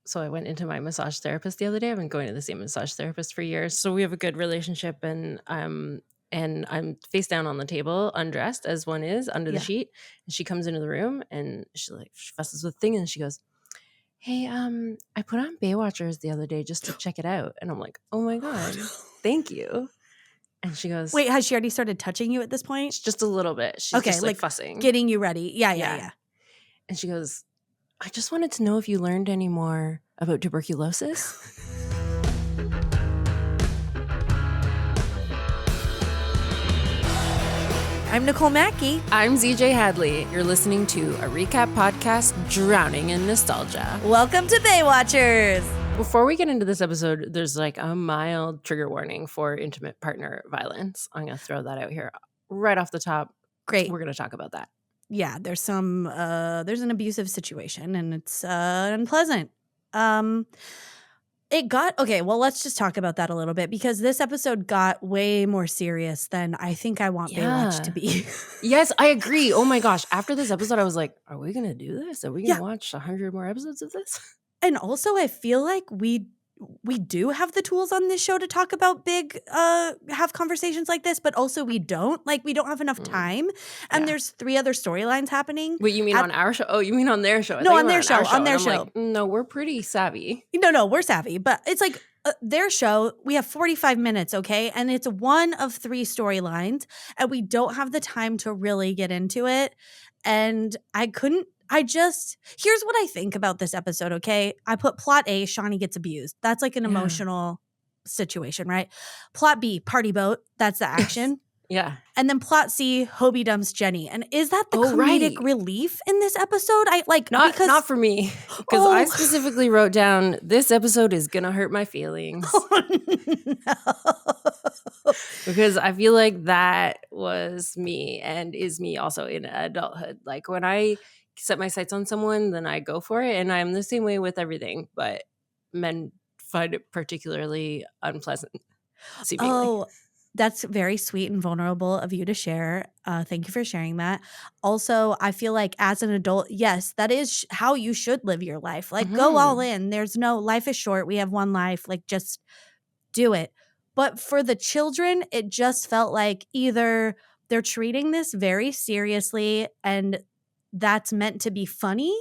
So I went into my massage therapist the other day. I've been going to the same massage therapist for years. So we have a good relationship, and I'm face down on the table, undressed as one is, under the Yeah. sheet. And she comes into the room and she fusses with the thing and she goes, "Hey, I put on Baywatchers the other day just to check it out." And I'm like, "Oh my God, thank you." And she goes, Wait, has she already started touching you at this point? just a little bit. She's Okay, just like like fussing. getting you ready. Yeah. And she goes, "I just wanted to know if you learned any more about tuberculosis." I'm Nicole Mackey. I'm ZJ Hadley. You're listening to a recap podcast drowning in nostalgia. Welcome to Baywatchers. Before we get into this episode, there's like a mild trigger warning for intimate partner violence. I'm going to throw that out here right off the top. Great. We're going to talk about that. Yeah, there's an abusive situation and it's unpleasant. Let's just talk about that a little bit because this episode got way more serious than I think I want Baywatch to be. Yes, I agree. Oh my gosh. After this episode, I was like, are we going to do this? Are we going to watch 100 more episodes of this? And also, I feel like we do have the tools on this show to talk about have conversations like this, but also we don't. Like, we don't have enough time. And there's 3 other storylines happening. Wait, you mean on our show? Oh, you mean on their show? No, on their show. On their show. Like, no, we're pretty savvy. No, we're savvy. But it's like their show, we have 45 minutes, okay? And it's one of 3 storylines. And we don't have the time to really get into it. And here's what I think about this episode, okay? I put plot A, Shauni gets abused. That's like an emotional situation, right? Plot B, party boat. That's the action. Yeah. And then plot C, Hobie dumps Jenny. And is that the comedic relief in this episode? Not for me. Because I specifically wrote down, this episode is going to hurt my feelings. Oh, no. Because I feel like that was me and is me also in adulthood. Like when I set my sights on someone, then I go for it. And I'm the same way with everything. But men find it particularly unpleasant, seemingly. Oh, that's very sweet and vulnerable of you to share. Thank you for sharing that. Also, I feel like as an adult, yes, that is how you should live your life. Like, go all in. There's no, life is short. We have one life. Like, just do it. But for the children, it just felt like either they're treating this very seriously and that's meant to be funny.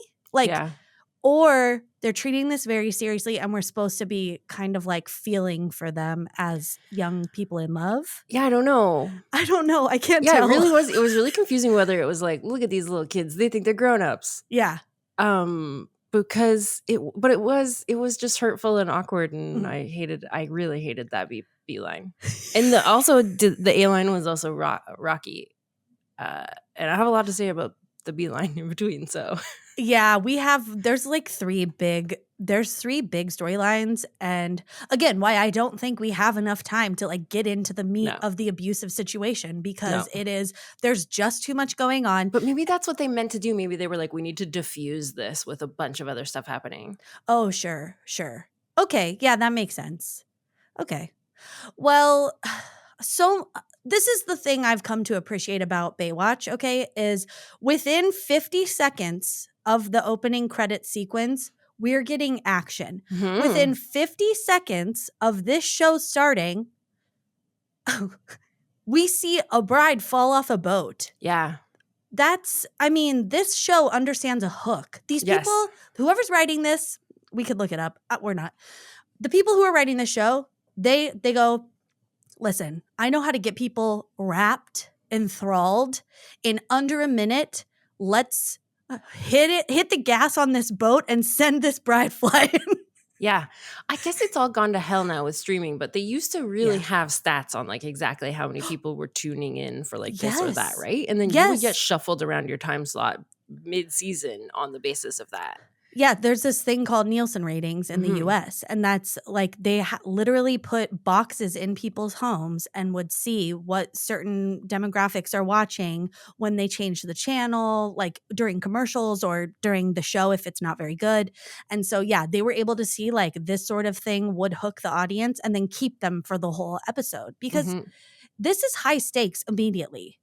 Or they're treating this very seriously and we're supposed to be kind of like feeling for them as young people in love. Yeah, I don't know. I can't tell. It was really confusing whether it was like, look at these little kids. They think they're grown-ups. Yeah. Because it was just hurtful and awkward and I really hated that B line. And the A line was also rocky. And I have a lot to say about the B line in between, so. Yeah, there's 3 big storylines, and again, why I don't think we have enough time to like get into the meat of the abusive situation because there's just too much going on. But maybe that's what they meant to do. Maybe they were like, we need to diffuse this with a bunch of other stuff happening. Oh, sure. Okay, yeah, that makes sense. Okay. Well, so this is the thing I've come to appreciate about Baywatch, okay, is within 50 seconds of the opening credit sequence, we're getting action. Mm-hmm. Within 50 seconds of this show starting, we see a bride fall off a boat. Yeah. This show understands a hook. These people, whoever's writing this, we could look it up. We're not. The people who are writing this show, they go, listen, I know how to get people wrapped, enthralled in under a minute. Let's hit the gas on this boat and send this bride flying. Yeah. I guess it's all gone to hell now with streaming, but they used to really have stats on like exactly how many people were tuning in for like this or that, right? And then you would get shuffled around your time slot mid-season on the basis of that. Yeah, there's this thing called Nielsen ratings in the US, and that's like they literally put boxes in people's homes and would see what certain demographics are watching when they change the channel, like during commercials or during the show if it's not very good. And so, yeah, they were able to see like this sort of thing would hook the audience and then keep them for the whole episode because this is high stakes immediately.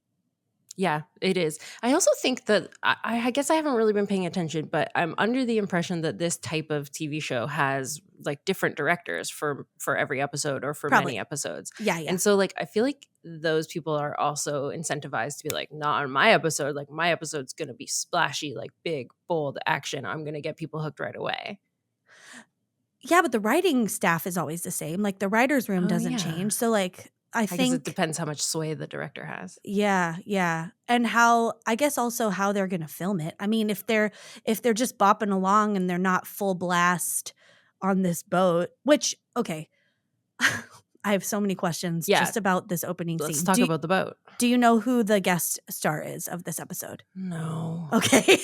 Yeah, it is. I also think that I guess I haven't really been paying attention, but I'm under the impression that this type of TV show has like different directors for every episode or for many Probably. episodes. Yeah, yeah. And so like I feel like those people are also incentivized to be like, not on my episode. Like my episode's gonna be splashy, like big, bold action. I'm gonna get people hooked right away. Yeah, but the writing staff is always the same. Like the writer's room Oh doesn't yeah. change. So like I I guess it think depends how much sway the director has. yeah, yeah. And how I guess also how they're going to film it. I mean, if they're just bopping along and they're not full blast on this boat, which okay. I have so many questions Yeah. just about this opening Let's scene. talk about the boat. Do you know who the guest star is of this episode? No. Okay.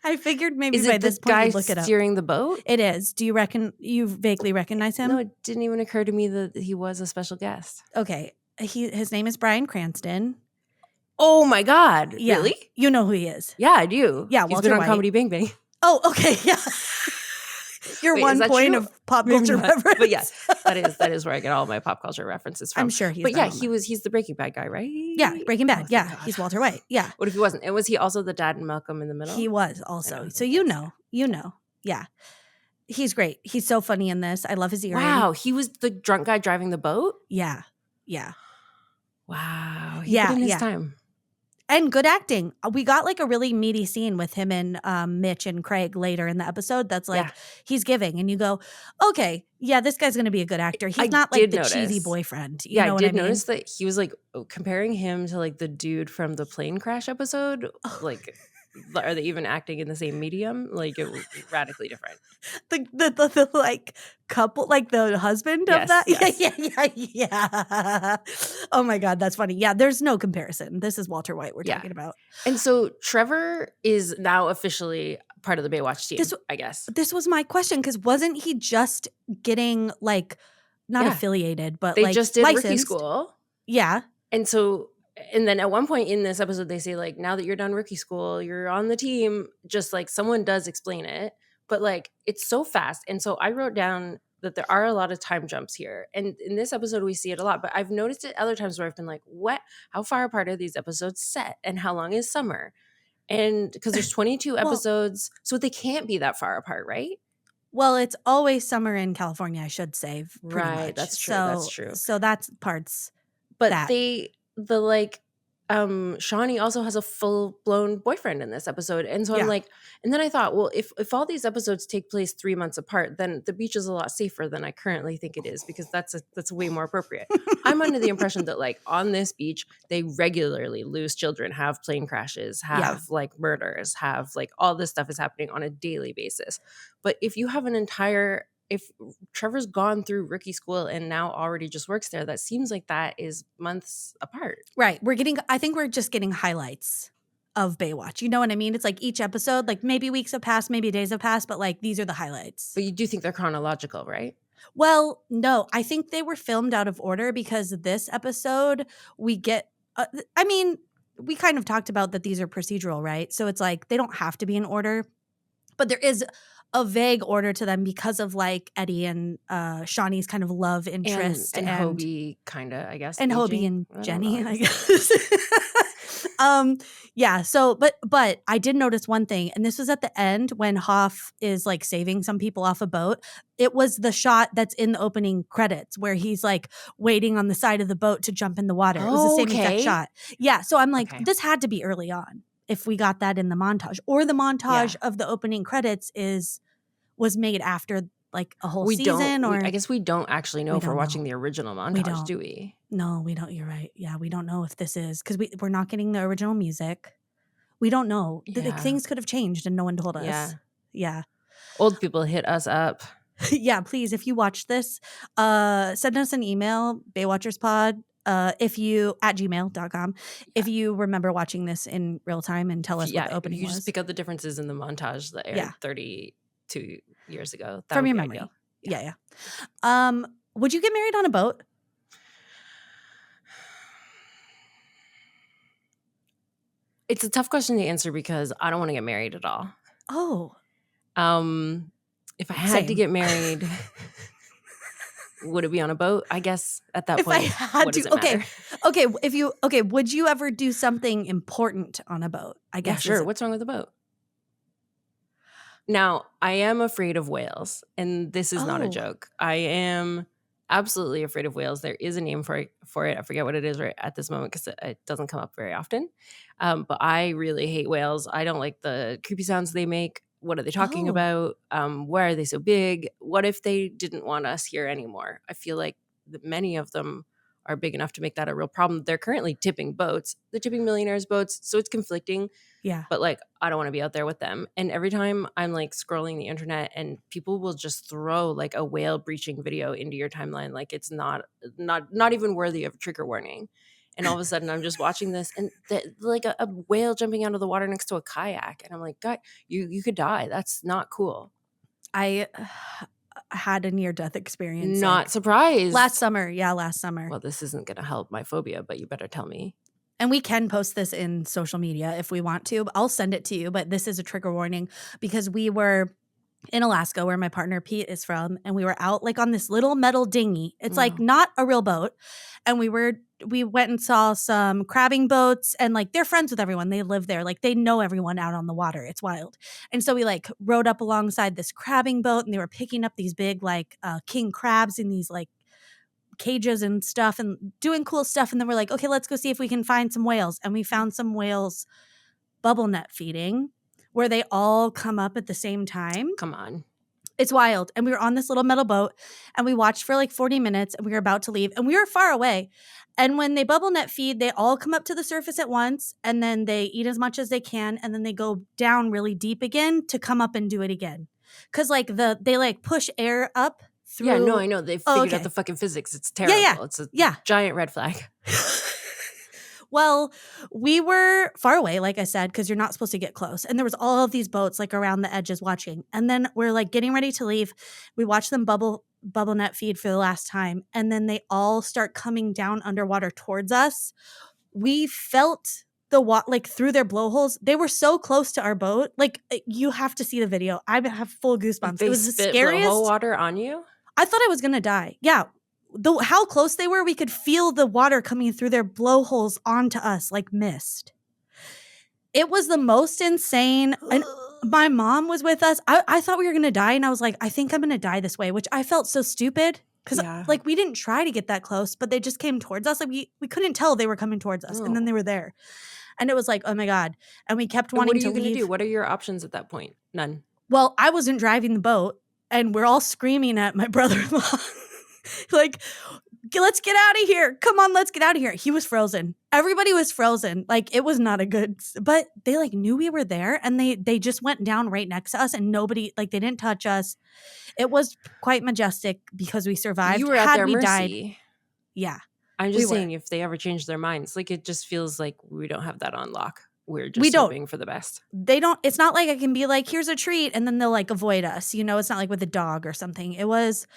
I figured maybe Is by it this the point guy you'd look it up. steering the boat? It is. Do you vaguely recognize him? No, it didn't even occur to me that he was a special guest. Okay. His name is Bryan Cranston. Oh my God. Yeah. Really? You know who he is. Yeah, I do. Yeah, He's Walter been on White. Comedy Bang Bang. Oh, okay. Yeah. Your Wait, is one that point true? of pop Maybe culture not. reference. But yeah, that is where I get all my pop culture references from. I'm sure he's But yeah, been on that. he's the Breaking Bad guy, right? Yeah, Breaking Bad. Oh, thank Yeah, God. he's Walter White. Yeah. What if he wasn't? And was he also the dad in Malcolm in the Middle? He was I also. know, So okay, you sorry. know. Yeah. He's great. He's so funny in this. I love his earring. Wow, he was the drunk guy driving the boat? Yeah. Yeah. Wow. He Yeah, put in his yeah. time. And good acting. We got like a really meaty scene with him and Mitch and Craig later in the episode that's like Yeah. he's giving and you go, okay, yeah, this guy's going to be a good actor. He's I not like did the cheesy notice. boyfriend. You Yeah, know I what did I mean? notice that he was like comparing him to like the dude from the plane crash episode. Oh. Like, are they even acting in the same medium? Like, it was radically different. The like couple, like the husband of Yes, that. yes. Yeah. Oh my God, that's funny. Yeah, there's no comparison. This is Walter White we're Yeah. talking about. And so Trevor is now officially part of the Baywatch team, I guess. This was my question because wasn't he just getting like not Yeah. affiliated, but They like just did rookie licensed? school. Yeah. And so, and then at one point in this episode, they say, like, now that you're done rookie school, you're on the team. Just like someone does explain it, but like it's so fast. And so I wrote down that there are a lot of time jumps here. And in this episode, we see it a lot, but I've noticed it other times where I've been like, what? How far apart are these episodes set? And how long is summer? And because there's 22 Well- episodes, so they can't be that far apart, right? Well, it's always summer in California, I should say. Pretty Right, much. that's true, So, that's true. So that's parts. But that. Shauni also has a full-blown boyfriend in this episode. And so Yeah. I'm like, and then I thought, well, if all these episodes take place 3 months apart, then the beach is a lot safer than I currently think it is, because that's way more appropriate. I'm under the impression that like on this beach, they regularly lose children, have plane crashes, have like murders, have like all this stuff is happening on a daily basis. But if you have if Trevor's gone through rookie school and now already just works there, that seems like that is months apart. Right. I think we're just getting highlights of Baywatch. You know what I mean? It's like each episode, like maybe weeks have passed, maybe days have passed, but like these are the highlights. But you do think they're chronological, right? Well, no, I think they were filmed out of order because this episode we get, we kind of talked about that these are procedural, right? So it's like they don't have to be in order, but there is a vague order to them because of like Eddie and Shawnee's kind of love interest and Hobie, kind of, I guess, and aging. Hobie and I don't Jenny, know, I guess. Yeah. So, but I did notice one thing, and this was at the end when Hoff is like saving some people off a boat. It was the shot that's in the opening credits where he's like waiting on the side of the boat to jump in the water. It was the same exact Okay. shot. Yeah. So I'm like, Okay. this had to be early on if we got that in the montage, or the montage of the opening credits was made after like a whole season. Or I guess we don't actually know We if we're don't watching know. the original We montage, don't. do we? No, we don't. You're right. Yeah, we don't know if this is because we're not getting the original music. We don't know. Yeah. Things could have changed and no one told us. Yeah. Yeah. Old people hit us up. Yeah, please, if you watch this, send us an email, Baywatcherspod, if you at gmail.com, if you remember watching this in real time and tell us what the opening you was. just pick out the differences in the montage that aired 32 years ago. That From would your be memory. ideal. Yeah. Would you get married on a boat? It's a tough question to answer because I don't want to get married at all. Oh. If I had to Same. get married, Would it be on a boat? I guess at that If I point, had what does to, it matter? okay, would you ever do something important on a boat? I Yeah, guess. sure. What's wrong with the boat? Now, I am afraid of whales, and this is not a Oh, joke. I am absolutely afraid of whales. There is a name for it. I forget what it is right at this moment because it doesn't come up very often. But I really hate whales. I don't like the creepy sounds they make. What are they talking oh, about? Why are they so big? What if they didn't want us here anymore? I feel like many of them are big enough to make that a real problem. They're currently tipping boats. They're tipping millionaires' boats, so it's conflicting. yeah. But like, I don't want to be out there with them. And every time I'm like scrolling the internet and people will just throw like a whale breaching video into your timeline, like it's not even worthy of a trigger warning. And all of a sudden I'm just watching this and like a whale jumping out of the water next to a kayak. And I'm like, God, you could die. That's not cool. I had a near-death experience. Not surprised. Last summer. Yeah, last summer. Well, this isn't going to help my phobia, but you better tell me. And we can post this in social media if we want to. I'll send it to you, but this is a trigger warning because we were in Alaska where my partner Pete is from, and we were out like on this little metal dinghy. It's like not a real boat. And we went and saw some crabbing boats, and like they're friends with everyone. They live there. Like they know everyone out on the water. It's wild. And so we like rode up alongside this crabbing boat, and they were picking up these big like king crabs in these like cages and stuff and doing cool stuff. And then we're like, okay, let's go see if we can find some whales. And we found some whales bubble net feeding where they all come up at the same time. Come on. It's wild. And we were on this little metal boat and we watched for like 40 minutes and we were about to leave and we were far away. And when they bubble net feed, they all come up to the surface at once and then they eat as much as they can. And then they go down really deep again to come up and do it again. Cause like they like push air up through. Yeah, no, I know. They figured out the fucking physics. It's terrible. Yeah. It's a giant red flag. Well, we were far away, like I said, because you're not supposed to get close. And there was all of these boats like around the edges watching. And then we're like getting ready to leave. We watch them bubble net feed for the last time. And then they all start coming down underwater towards us. We felt the like through their blowholes. They were so close to our boat. Like you have to see the video. I have full goosebumps. They it was the spit scariest. blowhole water on you? I thought I was going to die. Yeah. How close they were, we could feel the water coming through their blowholes onto us like mist. It was the most insane. And my mom was with us. I thought we were going to die. And I was like, I think I'm going to die this way, which I felt so stupid. Because like we didn't try to get that close, but they just came towards us. Like we couldn't tell they were coming towards us. And then they were there. And it was like, oh my God. And we kept wanting to leave. What are you going to do? What are your options at that point? None. Well, I wasn't driving the boat. And we're all screaming at my brother-in-law. Like, let's get out of here. Come on, let's get out of here. He was frozen. Everybody was frozen. Like, it was not a good, but they like knew we were there and they just went down right next to us and nobody, like they didn't touch us. It was quite majestic because we survived. You were at their mercy. Died, yeah. I'm just saying if they ever change their minds, like it just feels like we don't have that on lock. We're just hoping for the best. They don't, it's not like I can be like, here's a treat and then they'll like avoid us. You know, it's not like with a dog or something. It was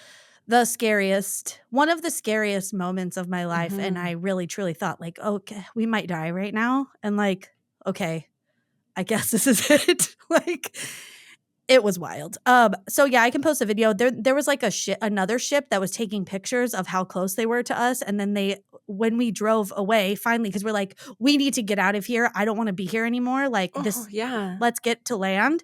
one of the scariest moments of my life. Mm-hmm. And I really, truly thought like, okay, we might die right now. And like, okay, I guess this is it. Like, it was wild. So yeah, I can post a video. There was like another ship that was taking pictures of how close they were to us. And then when we drove away, finally, because we're like, we need to get out of here. I don't want to be here anymore. Like let's get to land.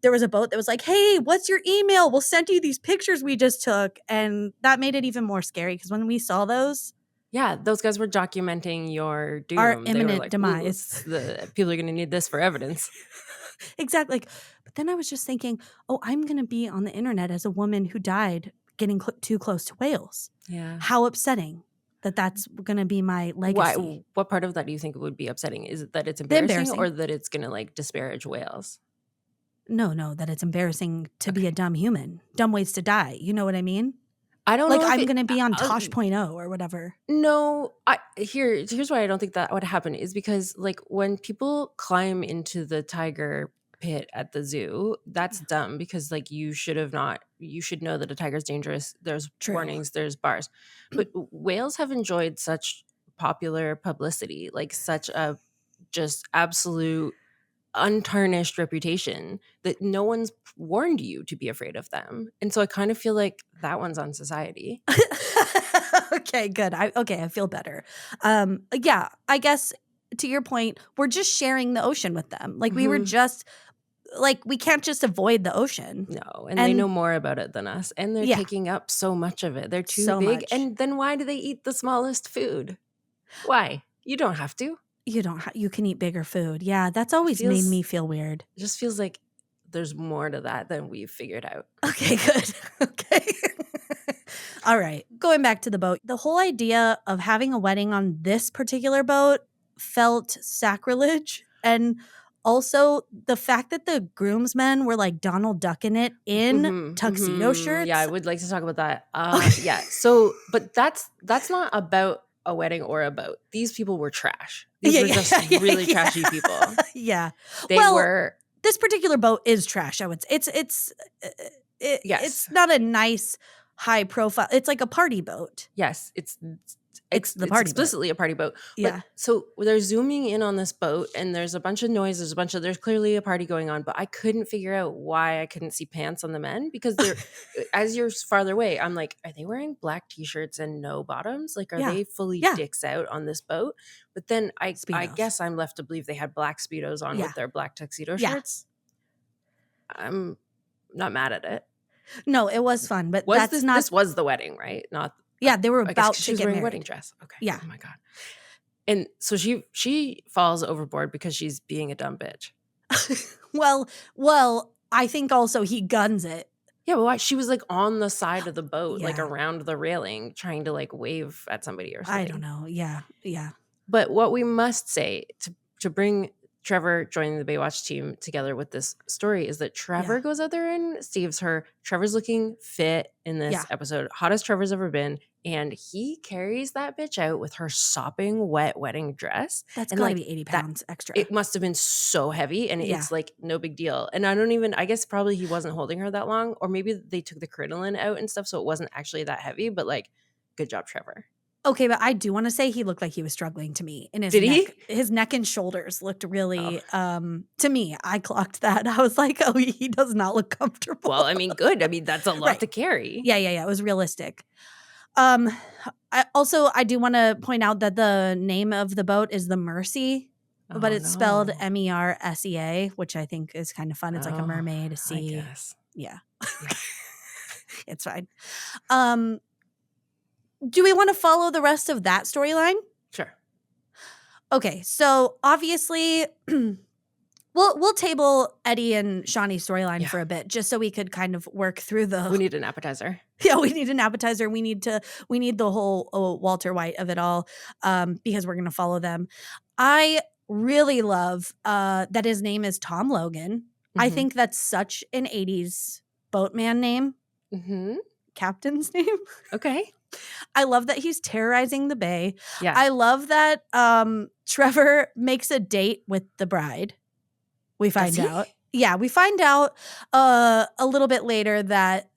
There was a boat that was like, hey, what's your email? We'll send you these pictures we just took. And that made it even more scary because when we saw those. Yeah, those guys were documenting your doom. Our imminent demise. The people are going to need this for evidence. Exactly. But then I was just thinking, I'm going to be on the internet as a woman who died getting too close to whales. Yeah. How upsetting that's going to be my legacy. What part of that do you think would be upsetting? Is it that it's embarrassing or that it's going to like disparage whales? No, that it's embarrassing to be a dumb human. Dumb ways to die. You know what I mean? I don't know. Like I'm going to be on Tosh.0 or whatever. No, here's why I don't think that would happen is because like when people climb into the tiger pit at the zoo, that's dumb because like you should know that a tiger's dangerous. There's warnings, there's bars. But whales have enjoyed such popular publicity, like such a just absolute untarnished reputation that no one's warned you to be afraid of them. And so I kind of feel like that one's on society. Okay, good. I feel better. Yeah, I guess to your point, we're just sharing the ocean with them. Like we were just like we can't just avoid the ocean. No, and they know more about it than us, and they're Yeah. taking up so much of it. They're too So big, much. and then why do they eat the smallest food? Why? You don't have to. You can eat bigger food. Yeah, that's always made me feel weird. It just feels like there's more to that than we've figured out. Okay, good. Okay. All right. Going back to the boat. The whole idea of having a wedding on this particular boat felt sacrilege. And also the fact that the groomsmen were like Donald Ducking it in tuxedo shirts. Yeah, I would like to talk about that. Okay. Yeah. So, but that's not about a wedding or a boat. These people were trash. These were just really trashy people. Yeah. They were. This particular boat is trash. I would say it's not a nice high profile. It's like a party boat. Yes, it's the party explicitly a party boat. Yeah. But, so they're zooming in on this boat, and there's a bunch of noise. There's clearly a party going on, but I couldn't figure out why I couldn't see pants on the men, because they're as you're farther away, I'm like, are they wearing black t-shirts and no bottoms? Like, are they fully dicks out on this boat? But then I guess I'm left to believe they had black Speedos on with their black tuxedo shirts. I'm not mad at it. No, it was fun, but this was the wedding, right? Not. Yeah, they were about to get wearing married. A wedding dress. Okay. Yeah. Oh my God. And so she falls overboard because she's being a dumb bitch. Well, I think also he guns it. Yeah, but why? She was like on the side of the boat, like around the railing, trying to like wave at somebody or something. I don't know. Yeah. But what we must say to bring Trevor joining the Baywatch team together with this story is that Trevor goes out there and saves her. Trevor's looking fit in this episode, hottest Trevor's ever been, and he carries that bitch out with her sopping wet wedding dress. That's gotta be 80 pounds extra. It must have been so heavy, and it's like no big deal. And I guess probably he wasn't holding her that long, or maybe they took the crinoline out and stuff, so it wasn't actually that heavy. But like, good job, Trevor. Okay, but I do want to say he looked like he was struggling to me. In his Did neck. he? His neck and shoulders looked really, to me, I clocked that. I was like, oh, he does not look comfortable. Well, I mean, good. I mean, that's a lot to carry. Yeah. It was realistic. I do want to point out that the name of the boat is the Mercy, but it's spelled MERSEA, which I think is kind of fun. It's like a mermaid, a sea. I guess. Yeah. It's fine. Do we want to follow the rest of that storyline? Sure. Okay, so obviously we'll table Eddie and Shauni's storyline for a bit, just so we could kind of work through the. We need an appetizer. Yeah, we need an appetizer. We need the whole Walter White of it all, because we're gonna follow them. I really love that his name is Tom Logan. Mm-hmm. I think that's such an 80s boatman name. Mm-hmm. Captain's name. Okay. I love that he's terrorizing the bay. Yeah. I love that Trevor makes a date with the bride. We find out. Yeah, we find out a little bit later that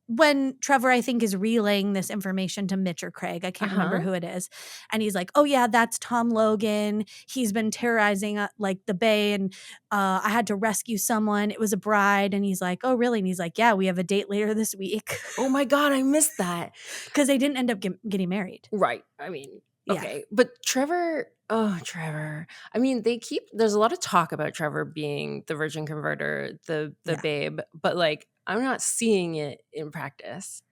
when Trevor, I think, is relaying this information to Mitch or Craig, I can't remember who it is, and he's like, oh yeah, that's Tom Logan. He's been terrorizing like the bay, and I had to rescue someone. It was a bride. And he's like, oh really? And he's like, yeah, we have a date later this week. Oh my God, I missed that. Because they didn't end up getting married. Right. I mean, okay. But Trevor, I mean, there's a lot of talk about Trevor being the virgin converter, the babe, but like, I'm not seeing it in practice.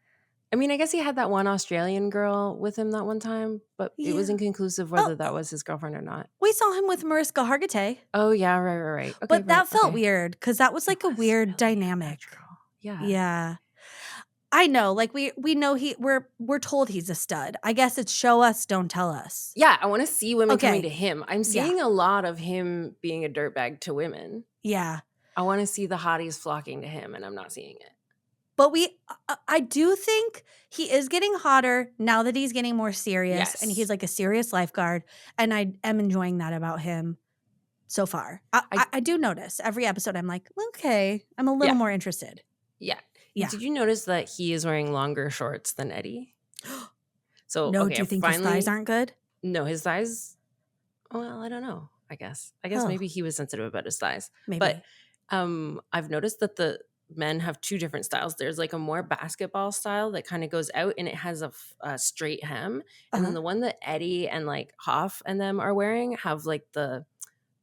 I mean, I guess he had that one Australian girl with him that one time, but it was inconclusive whether that was his girlfriend or not. We saw him with Mariska Hargitay. Oh, yeah, right. Okay, but that felt weird because that was like a weird dynamic. Yeah. Yeah. I know, like we know we're told he's a stud. I guess it's show us, don't tell us. Yeah, I want to see women coming to him. I'm seeing a lot of him being a dirtbag to women. Yeah. I want to see the hotties flocking to him, and I'm not seeing it. But I do think he is getting hotter now that he's getting more serious, and he's like a serious lifeguard, and I am enjoying that about him so far. I do notice every episode I'm like, okay, I'm a little more interested. Yeah. Did you notice that he is wearing longer shorts than Eddie? So do you think his thighs aren't good? No, his thighs. Well, I don't know. I guess maybe he was sensitive about his thighs. Maybe. But I've noticed that the men have two different styles. There's like a more basketball style that kind of goes out and it has a straight hem. And then the one that Eddie and like Hoff and them are wearing have like the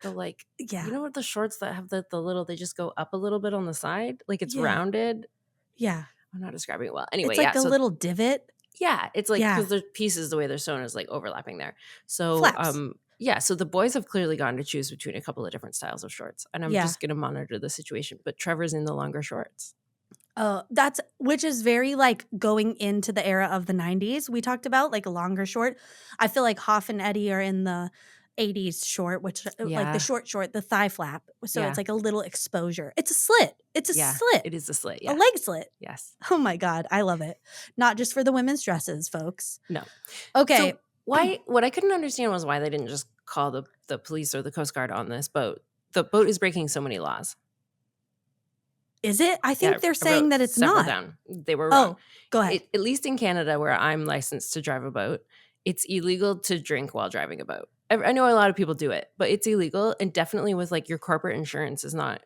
like, you know what, the shorts that have the little, they just go up a little bit on the side, like it's rounded. Yeah, I'm not describing it well. Anyway, it's like a little divot. Yeah, it's like because the pieces, the way they're sewn is like overlapping there. So Flaps. yeah, so the boys have clearly gotten to choose between a couple of different styles of shorts, and I'm just gonna monitor the situation. But Trevor's in the longer shorts. Oh, which is very like going into the era of the 90s. We talked about like a longer short. I feel like Hoff and Eddie are in the 80s short, which like the short, the thigh flap. So it's like a little exposure. It's a slit. It's a slit. It is a slit. A leg slit. Yes. Oh my God. I love it. Not just for the women's dresses, folks. No. Okay. So what I couldn't understand was why they didn't just call the police or the Coast Guard on this boat. The boat is breaking so many laws. Is it? I think they're saying that it's not. Down. They were wrong. Oh, go ahead. At least in Canada, where I'm licensed to drive a boat, it's illegal to drink while driving a boat. I know a lot of people do it, but it's illegal, and definitely with like your corporate insurance is not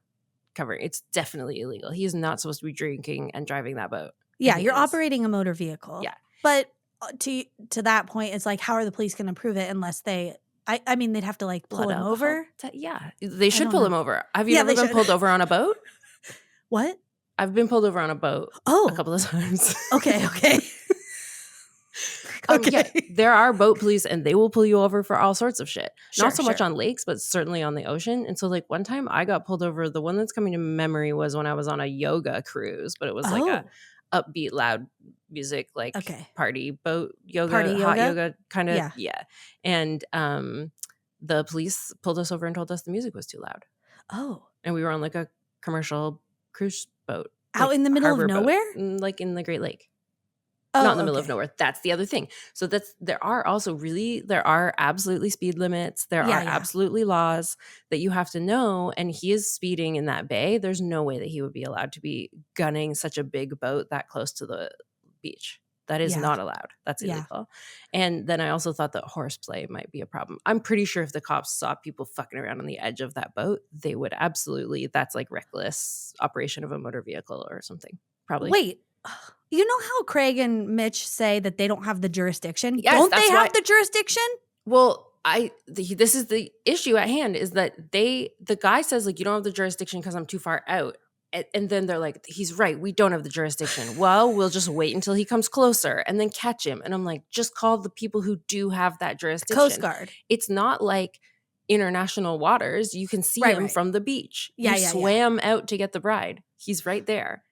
covering. It's definitely illegal. He is not supposed to be drinking and driving that boat. Yeah, you're operating a motor vehicle. Yeah, but to that point, it's like, how are the police going to prove it unless they? I mean, they'd have to like pull him over. Yeah, they should pull him over. Have you ever been pulled over on a boat? What? I've been pulled over on a boat a couple of times. Okay. Okay. Yeah, there are boat police and they will pull you over for all sorts of shit. Not so much on lakes, but certainly on the ocean. And so like one time I got pulled over. The one that's coming to memory was when I was on a yoga cruise, but it was like a upbeat, loud music, like party boat yoga, hot yoga kind of. Yeah. And the police pulled us over and told us the music was too loud. Oh. And we were on like a commercial cruise boat. Out like in the middle of nowhere? Like in the Great Lake. Oh, not in the middle of nowhere. That's the other thing. So there are absolutely speed limits. There are absolutely laws that you have to know. And he is speeding in that bay. There's no way that he would be allowed to be gunning such a big boat that close to the beach. That is not allowed. That's illegal. And then I also thought that horseplay might be a problem. I'm pretty sure if the cops saw people fucking around on the edge of that boat, they would absolutely, that's like reckless operation of a motor vehicle or something. Probably. Wait. You know how Craig and Mitch say that they don't have the jurisdiction? Yes, don't they have the jurisdiction? Well, this is the issue at hand is that the guy says like, you don't have the jurisdiction because I'm too far out. And then they're like, he's right. We don't have the jurisdiction. Well, we'll just wait until he comes closer and then catch him. And I'm like, just call the people who do have that jurisdiction. Coast Guard. It's not like international waters. You can see him from the beach. You swam out to get the bride. He's right there.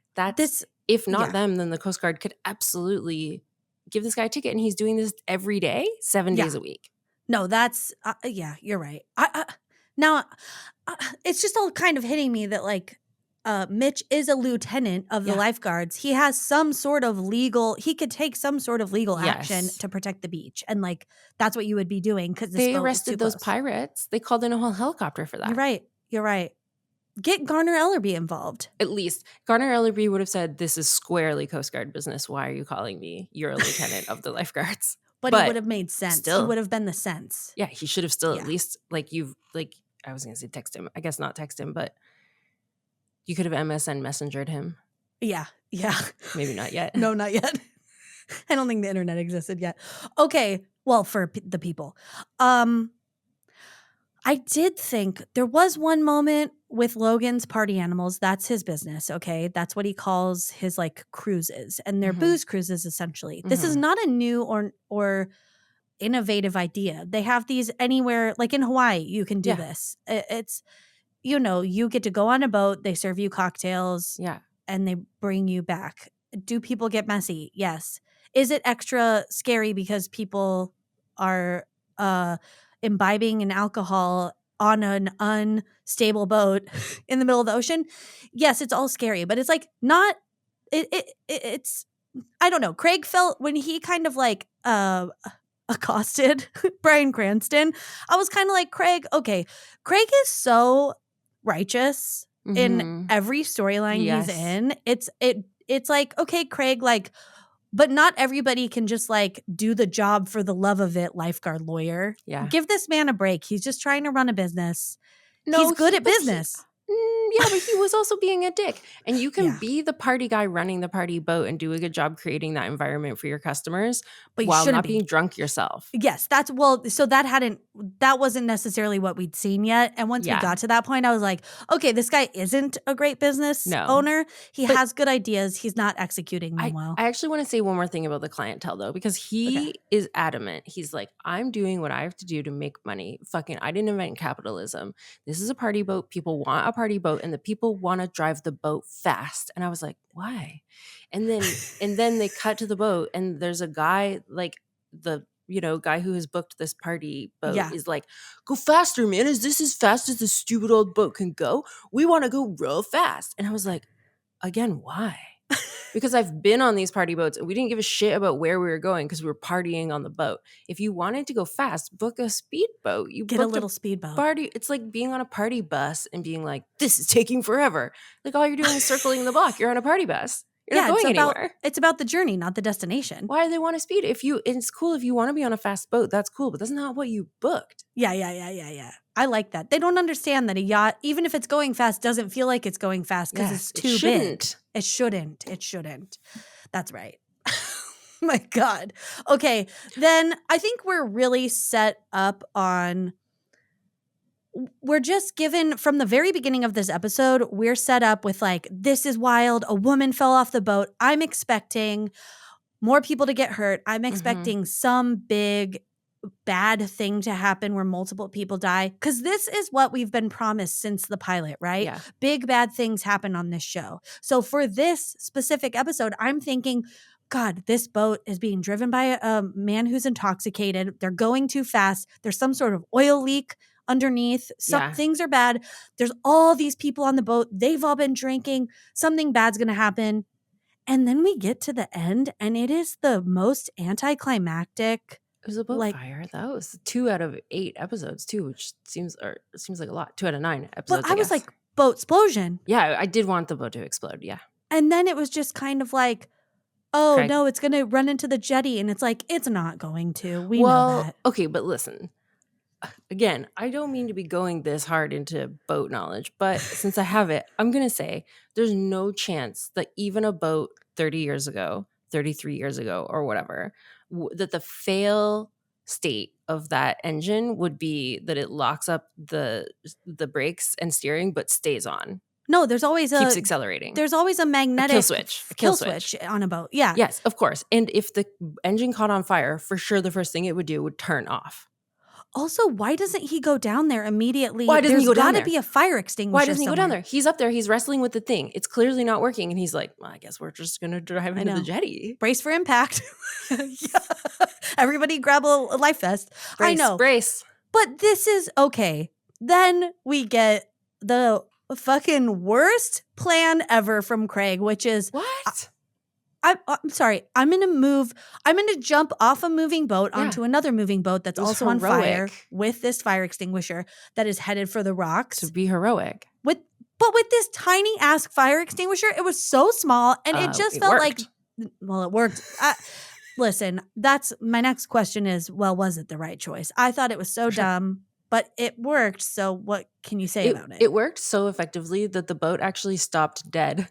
If not them, then the Coast Guard could absolutely give this guy a ticket. And he's doing this every day, 7 days a week. No, that's, you're right. Now, it's just all kind of hitting me that like Mitch is a lieutenant of the lifeguards. He has some sort of he could take some sort of legal action to protect the beach. And like, that's what you would be doing because they arrested those pirates. They called in a whole helicopter for that. You're right. Get Garner Ellerby involved. At least Garner Ellerby would have said, this is squarely Coast Guard business. Why are you calling me? You're a lieutenant of the lifeguards. But it would have made sense. It would have been the sense. Yeah, he should have still at least I was going to say text him. I guess not text him, but you could have MSN messengered him. Yeah. Maybe not yet. No, not yet. I don't think the internet existed yet. Okay. Well, for the people. I did think there was one moment with Logan's party animals. That's his business, okay? That's what he calls his like cruises, and they're booze cruises essentially. This is not a new or innovative idea. They have these anywhere, like in Hawaii, you can do this. It's, you get to go on a boat, they serve you cocktails, and they bring you back. Do people get messy? Yes. Is it extra scary because people are imbibing in alcohol on an unstable boat in the middle of the ocean? Yes, it's all scary, but it's like not it's I don't know. Craig felt when he kind of like accosted Bryan Cranston, I was kind of like, Craig is so righteous in every storyline he's in. It's like, okay, Craig, like, but not everybody can just like do the job for the love of it, lifeguard lawyer. Yeah. Give this man a break. He's just trying to run a business. He's good at business. Yeah, but he was also being a dick. And you can Yeah. be the party guy running the party boat and do a good job creating that environment for your customers But you while shouldn't not be. being drunk yourself. Yes, so that wasn't necessarily what we'd seen yet. And once we Yeah. got to that point, I was like, okay, this guy isn't a great business No. owner. He But has good ideas. He's not executing them well. I actually want to say one more thing about the clientele, though, because he is adamant. He's like, I'm doing what I have to do to make money. Fucking, I didn't invent capitalism. This is a party boat. People want a party boat, and the people want to drive the boat fast. And I was like, why? And then they cut to the boat, and there's a guy, like the guy who has booked this party boat is like, go faster, man. Is this as fast as the stupid old boat can go? We want to go real fast. And I was like, again, why? Because I've been on these party boats and we didn't give a shit about where we were going because we were partying on the boat. If you wanted to go fast, book a speedboat. You Get a little speedboat. Party. It's like being on a party bus and being like, this is taking forever. Like all you're doing is circling the block. You're on a party bus. You're not going anywhere. It's about the journey, not the destination. Why do they want to speed? It's cool if you want to be on a fast boat. That's cool, but that's not what you booked. Yeah. I like that. They don't understand that a yacht, even if it's going fast, doesn't feel like it's going fast because it's too big. It shouldn't. That's right. My God. Okay. Then I think we're really set up on. We're just given from the very beginning of this episode, we're set up with like, this is wild. A woman fell off the boat. I'm expecting more people to get hurt. I'm expecting some big bad thing to happen where multiple people die. Because this is what we've been promised since the pilot, right? Yeah. Big bad things happen on this show. So for this specific episode, I'm thinking, God, this boat is being driven by a man who's intoxicated. They're going too fast. There's some sort of oil leak underneath. Things are bad. There's all these people on the boat. They've all been drinking. Something bad's going to happen. And then we get to the end, and it is the most anticlimactic. It was a boat fire. That was 2 out of 8 episodes too, which seems like a lot. 2 out of 9 episodes. But I was like, boat explosion. Yeah, I did want the boat to explode. Yeah. And then it was just kind of like, no, it's going to run into the jetty, and it's like, it's not going to. We know that. Okay, but listen. Again, I don't mean to be going this hard into boat knowledge, but since I have it, I'm going to say there's no chance that even a boat 30 years ago, 33 years ago, or whatever, that the fail state of that engine would be that it locks up the brakes and steering but stays on. No, there's always keeps accelerating. There's always a magnetic kill switch on a boat. Yeah. Yes, of course. And if the engine caught on fire, for sure the first thing it would do would turn off. Also, why doesn't he go down there immediately? Why doesn't he go down there? There's got to be a fire extinguisher. Why doesn't he go down there? He's up there. He's wrestling with the thing. It's clearly not working. And he's like, well, I guess we're just going to drive into the jetty. Brace for impact. Everybody grab a life vest. I know. Brace. But this is okay. Then we get the fucking worst plan ever from Craig, which is... What? I'm sorry. I'm going to jump off a moving boat onto another moving boat that's also on fire with this fire extinguisher that is headed for the rocks. To be heroic. But with this tiny ass fire extinguisher, it was so small and it just felt like, well, it worked. Listen, that's my next question is, well, was it the right choice? I thought it was so dumb, but it worked. So what can you say about it? It worked so effectively that the boat actually stopped dead.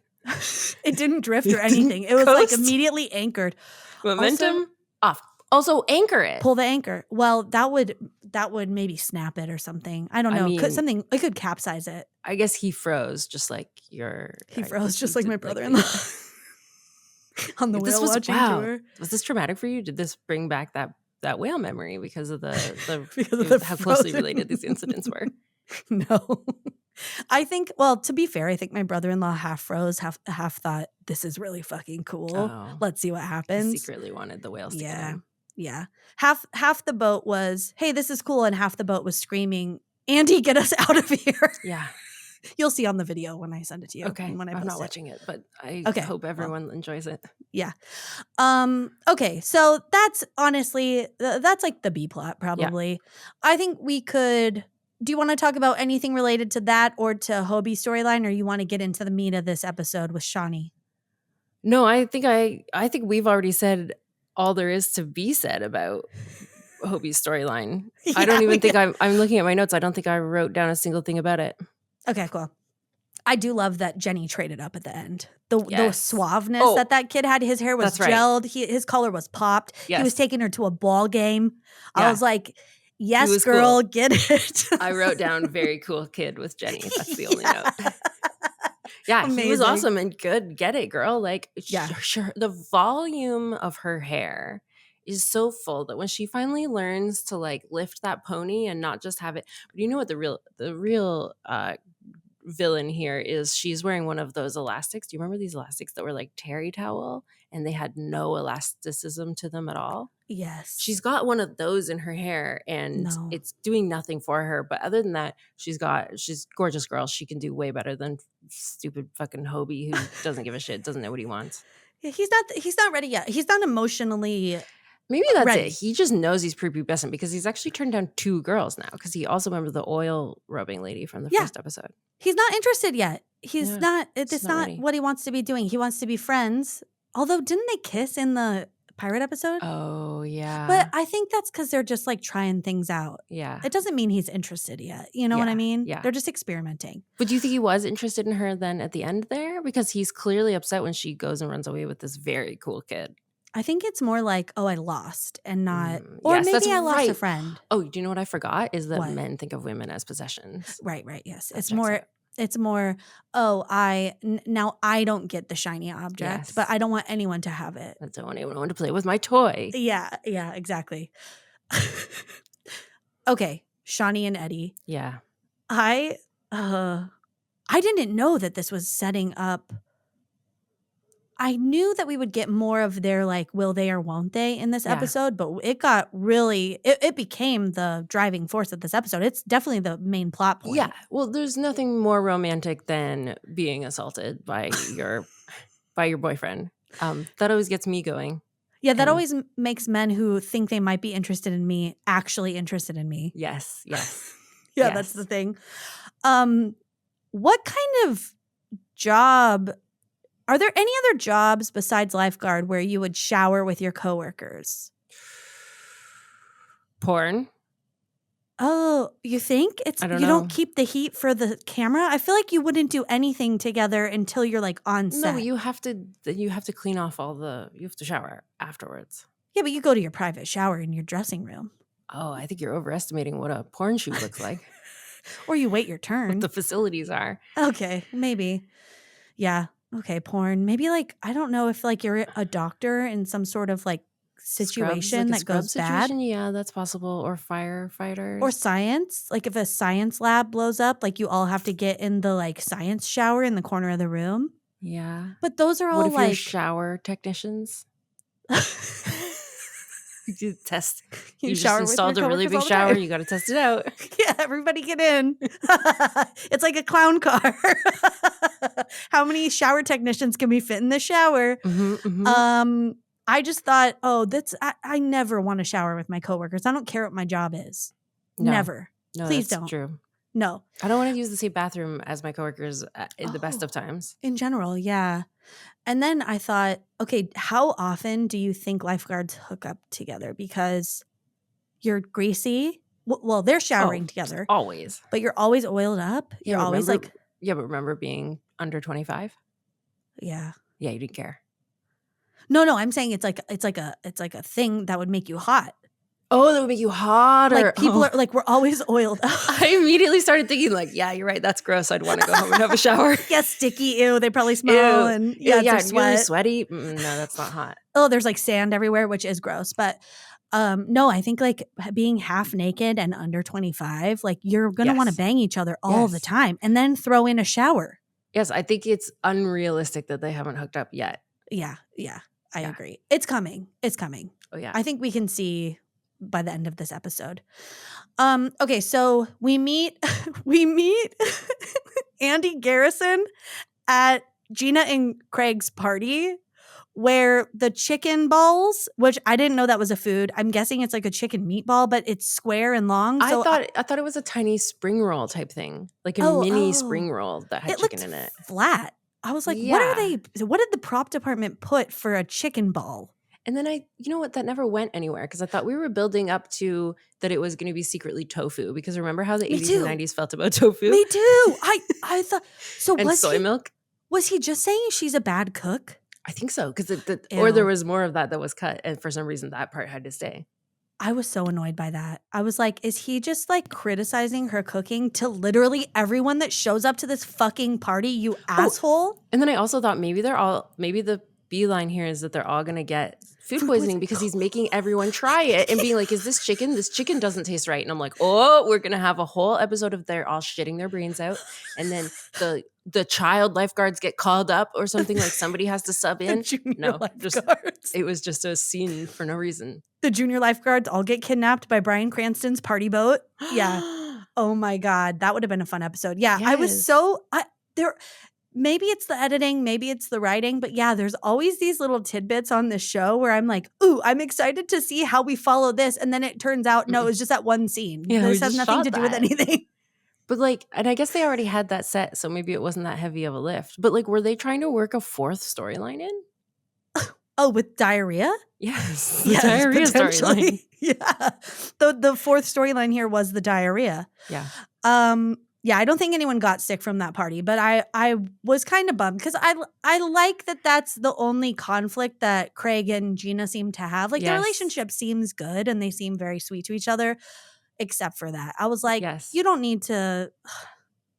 It didn't drift or anything. It was like immediately anchored. Momentum off. Also anchor it. Pull the anchor. Well, that would maybe snap it or something. I don't know. It could capsize it. I guess he froze just like my brother-in-law on the whale watching tour. Was this traumatic for you? Did this bring back that whale memory because of how closely related these incidents were? No. I think, well, to be fair, I think my brother-in-law half froze, half thought, this is really fucking cool. Oh. Let's see what happens. He secretly wanted the whales to get him. Yeah. Half the boat was, hey, this is cool. And half the boat was screaming, Andy, get us out of here. Yeah. You'll see on the video when I send it to you. Okay. When I'm not watching it, but I hope everyone enjoys it. Yeah. Okay. So that's honestly, that's like the B plot probably. Yeah. I think we could... Do you want to talk about anything related to that or to Hobie's storyline, or you want to get into the meat of this episode with Shauni? No, I think we've already said all there is to be said about Hobie's storyline. I don't even think I'm looking at my notes. I don't think I wrote down a single thing about it. Okay, cool. I do love that Jenny traded up at the end. The Yes. suaveness Oh, that kid had. His hair was that's right. gelled. His collar was popped. He was Yes. taking her to a ball game. I Yeah. was like, yes, was girl, cool. get it. I wrote down very cool kid with Jenny. That's the only Yeah. note. Yeah, he was Amazing. awesome and good. Get it, girl. Like, Yeah. sure, the volume of her hair is so full that when she finally learns to like lift that pony and not just have it, but you know what the real villain here is? She's wearing one of those elastics. Do you remember these elastics that were like terry towel and they had no elasticism to them at all? Yes. She's got one of those in her hair and it's doing nothing for her. But other than that, she's gorgeous girl. She can do way better than stupid fucking Hobie who doesn't give a shit, doesn't know what he wants. Yeah, he's not ready yet. He's not emotionally Maybe that's ready. it. He just knows he's prepubescent because he's actually turned down 2 girls now because he also remembered the oil rubbing lady from the first episode. He's not interested yet. He's not. It's not ready. what he wants to be doing. He wants to be friends. Although, didn't they kiss in the pirate episode? Oh, yeah. But I think that's because they're just like trying things out. Yeah. It doesn't mean he's interested yet. You know what I mean? Yeah. They're just experimenting. But do you think he was interested in her then at the end there? Because he's clearly upset when she goes and runs away with this very cool kid. I think it's more like, oh, I lost and not, or yes, maybe that's I lost a right. friend. Oh, do you know what I forgot? Is that What? men think of women as possessions. Right, yes. That It's checks more, out. it's more, now I don't get the shiny object, but I don't want anyone to have it. I don't want anyone to play with my toy. Yeah, exactly. Okay, Shauni and Eddie. Yeah. I didn't know that this was setting up. I knew that we would get more of their like will they or won't they in this episode, but it got really it became the driving force of this episode. It's definitely the main plot point. Yeah. Well, there's nothing more romantic than being assaulted by your boyfriend. That always gets me going. Yeah, that always makes men who think they might be interested in me actually interested in me. Yes. Yeah, Yes. that's the thing. What kind of job are there any other jobs besides lifeguard where you would shower with your coworkers? Porn. Oh, you think it's I don't you know. don't keep the heat for the camera? I feel like you wouldn't do anything together until you're like on set. No, you have to clean off you have to shower afterwards. Yeah, but you go to your private shower in your dressing room. Oh, I think you're overestimating what a porn shoot looks like. Or you wait your turn. What the facilities are. Okay, maybe. Yeah. Okay, porn. Maybe like I don't know if like you're a doctor in some sort of like situation that goes bad. Yeah, that's possible. Or firefighters. Or science. Like if a science lab blows up, like you all have to get in the like science shower in the corner of the room. Yeah. But those are all what if like you're shower technicians? You test. You shower just with your installed a really coworkers big all the shower. time. You got to test it out. Yeah, everybody get in. It's like a clown car. How many shower technicians can we fit in the shower? I just thought, I never want to shower with my coworkers. I don't care what my job is. No. Never. No, Please that's don't. True. No. I don't want to use the same bathroom as my coworkers in the best of times. In general, yeah. And then I thought, okay, how often do you think lifeguards hook up together? Because you're greasy. Well, they're showering together. Always. But you're always oiled up. You're always like. Yeah, but remember being under 25? Yeah. Yeah, you didn't care. No, I'm saying it's like a thing that would make you hot. Oh, that would make you hotter. Like people are like, we're always oiled up. I immediately started thinking like, yeah, you're right. That's gross. I'd want to go home and have a shower. Yeah, sticky. Ew, they probably smell. Ew. And yeah, it's really sweat. sweaty. No, that's not hot. Oh, there's like sand everywhere, which is gross. But no, I think like being half naked and under 25, like you're going to want to bang each other all the time and then throw in a shower. Yes, I think it's unrealistic that they haven't hooked up yet. Yeah, I agree. It's coming. Oh, yeah. I think we can see by the end of this episode. Okay, so we meet Andy Garrison at Gina and Craig's party where the chicken balls, which I didn't know that was a food. I'm guessing it's like a chicken meatball, but it's square and long. So I thought it was a tiny spring roll type thing, like a mini spring roll that had chicken in it. Flat. I was like, what did the prop department put for a chicken ball? And then you know what? That never went anywhere because I thought we were building up to that it was going to be secretly tofu. Because remember how the Me 80s too. and 90s felt about tofu? Me too. I thought so. And soy milk? Was he just saying she's a bad cook? I think so. Because or there was more of that was cut, and for some reason that part had to stay. I was so annoyed by that. I was like, is he just like criticizing her cooking to literally everyone that shows up to this fucking party, you asshole? And then I also thought maybe the beeline here is that they're all going to get food poisoning because he's making everyone try it and being like, is this chicken? This chicken doesn't taste right. And I'm like, oh, we're going to have a whole episode of they're all shitting their brains out. And then the child lifeguards get called up or something, like somebody has to sub in. It was just a scene for no reason. The junior lifeguards all get kidnapped by Bryan Cranston's party boat. Yeah. Oh my God. That would have been a fun episode. Yeah. Yes. I was so there. Maybe it's the editing, maybe it's the writing, but yeah, there's always these little tidbits on this show where I'm like, ooh, I'm excited to see how we follow this. And then it turns out, no, it was just that one scene. Yeah, this has nothing to do with anything. But like, and I guess they already had that set, so maybe it wasn't that heavy of a lift. But like, were they trying to work a fourth storyline in? Oh, with diarrhea? Yes. The diarrhea storyline. Yeah. The fourth storyline here was the diarrhea. Yeah. Yeah, I don't think anyone got sick from that party, but I was kind of bummed because I like that that's the only conflict that Craig and Gina seem to have. Like, their relationship seems good and they seem very sweet to each other, except for that. I was like, you don't need to,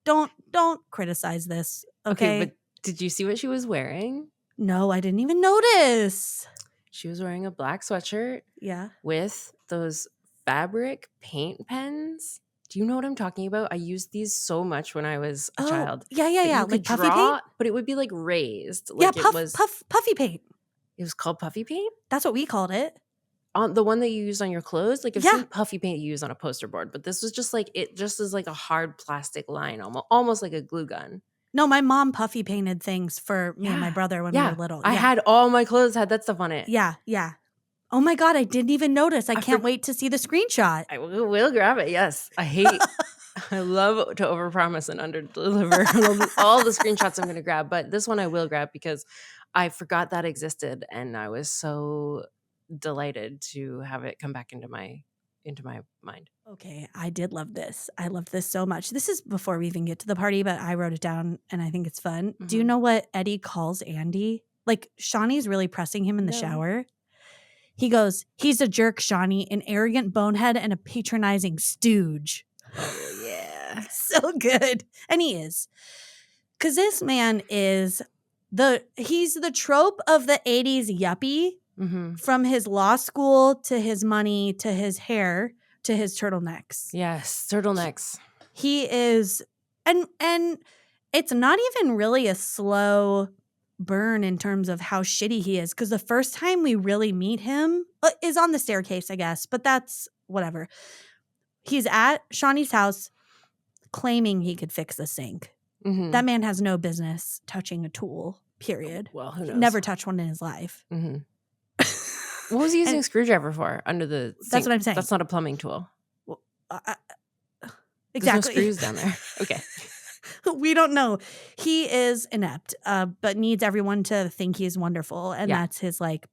don't criticize this, okay? But did you see what she was wearing? No, I didn't even notice. She was wearing a black sweatshirt. Yeah. With those fabric paint pens. Do you know what I'm talking about? I used these so much when I was a child. Yeah. Like puffy paint? But it would be like raised. Like puffy paint. It was called puffy paint? That's what we called it. On the one that you used on your clothes? Like I've seen puffy paint you use on a poster board, but this was just like, it just is like a hard plastic line, almost like a glue gun. No, my mom puffy painted things for me and my brother when we were little. I had all my clothes had that stuff on it. Yeah. Oh my God, I didn't even notice. I can't wait to see the screenshot. I will grab it, yes. I love to overpromise and underdeliver all the screenshots I'm going to grab, but this one I will grab because I forgot that existed and I was so delighted to have it come back into my mind. Okay, I did love this. I loved this so much. This is before we even get to the party, but I wrote it down and I think it's fun. Mm-hmm. Do you know what Eddie calls Andy? Like, Shaunie's really pressing him in the shower. He goes, he's a jerk, Shauni, an arrogant bonehead and a patronizing stooge. Oh, yeah. So good. And he is. Because this man is he's the trope of the 80s yuppie, from his law school to his money to his hair to his turtlenecks. Yes, turtlenecks. He is, and it's not even really a slow burn in terms of how shitty he is, because the first time we really meet him is on the staircase, I guess, but that's whatever. He's at Shaunie's house claiming he could fix the sink. Mm-hmm. That man has no business touching a tool, period. Well, who knows? Never touched one in his life. Mm-hmm. What was he using a screwdriver for under the sink? That's what I'm saying. That's not a plumbing tool. Well, exactly. There's no screws down there. Okay. We don't know. He is inept, but needs everyone to think he's wonderful. And that's his like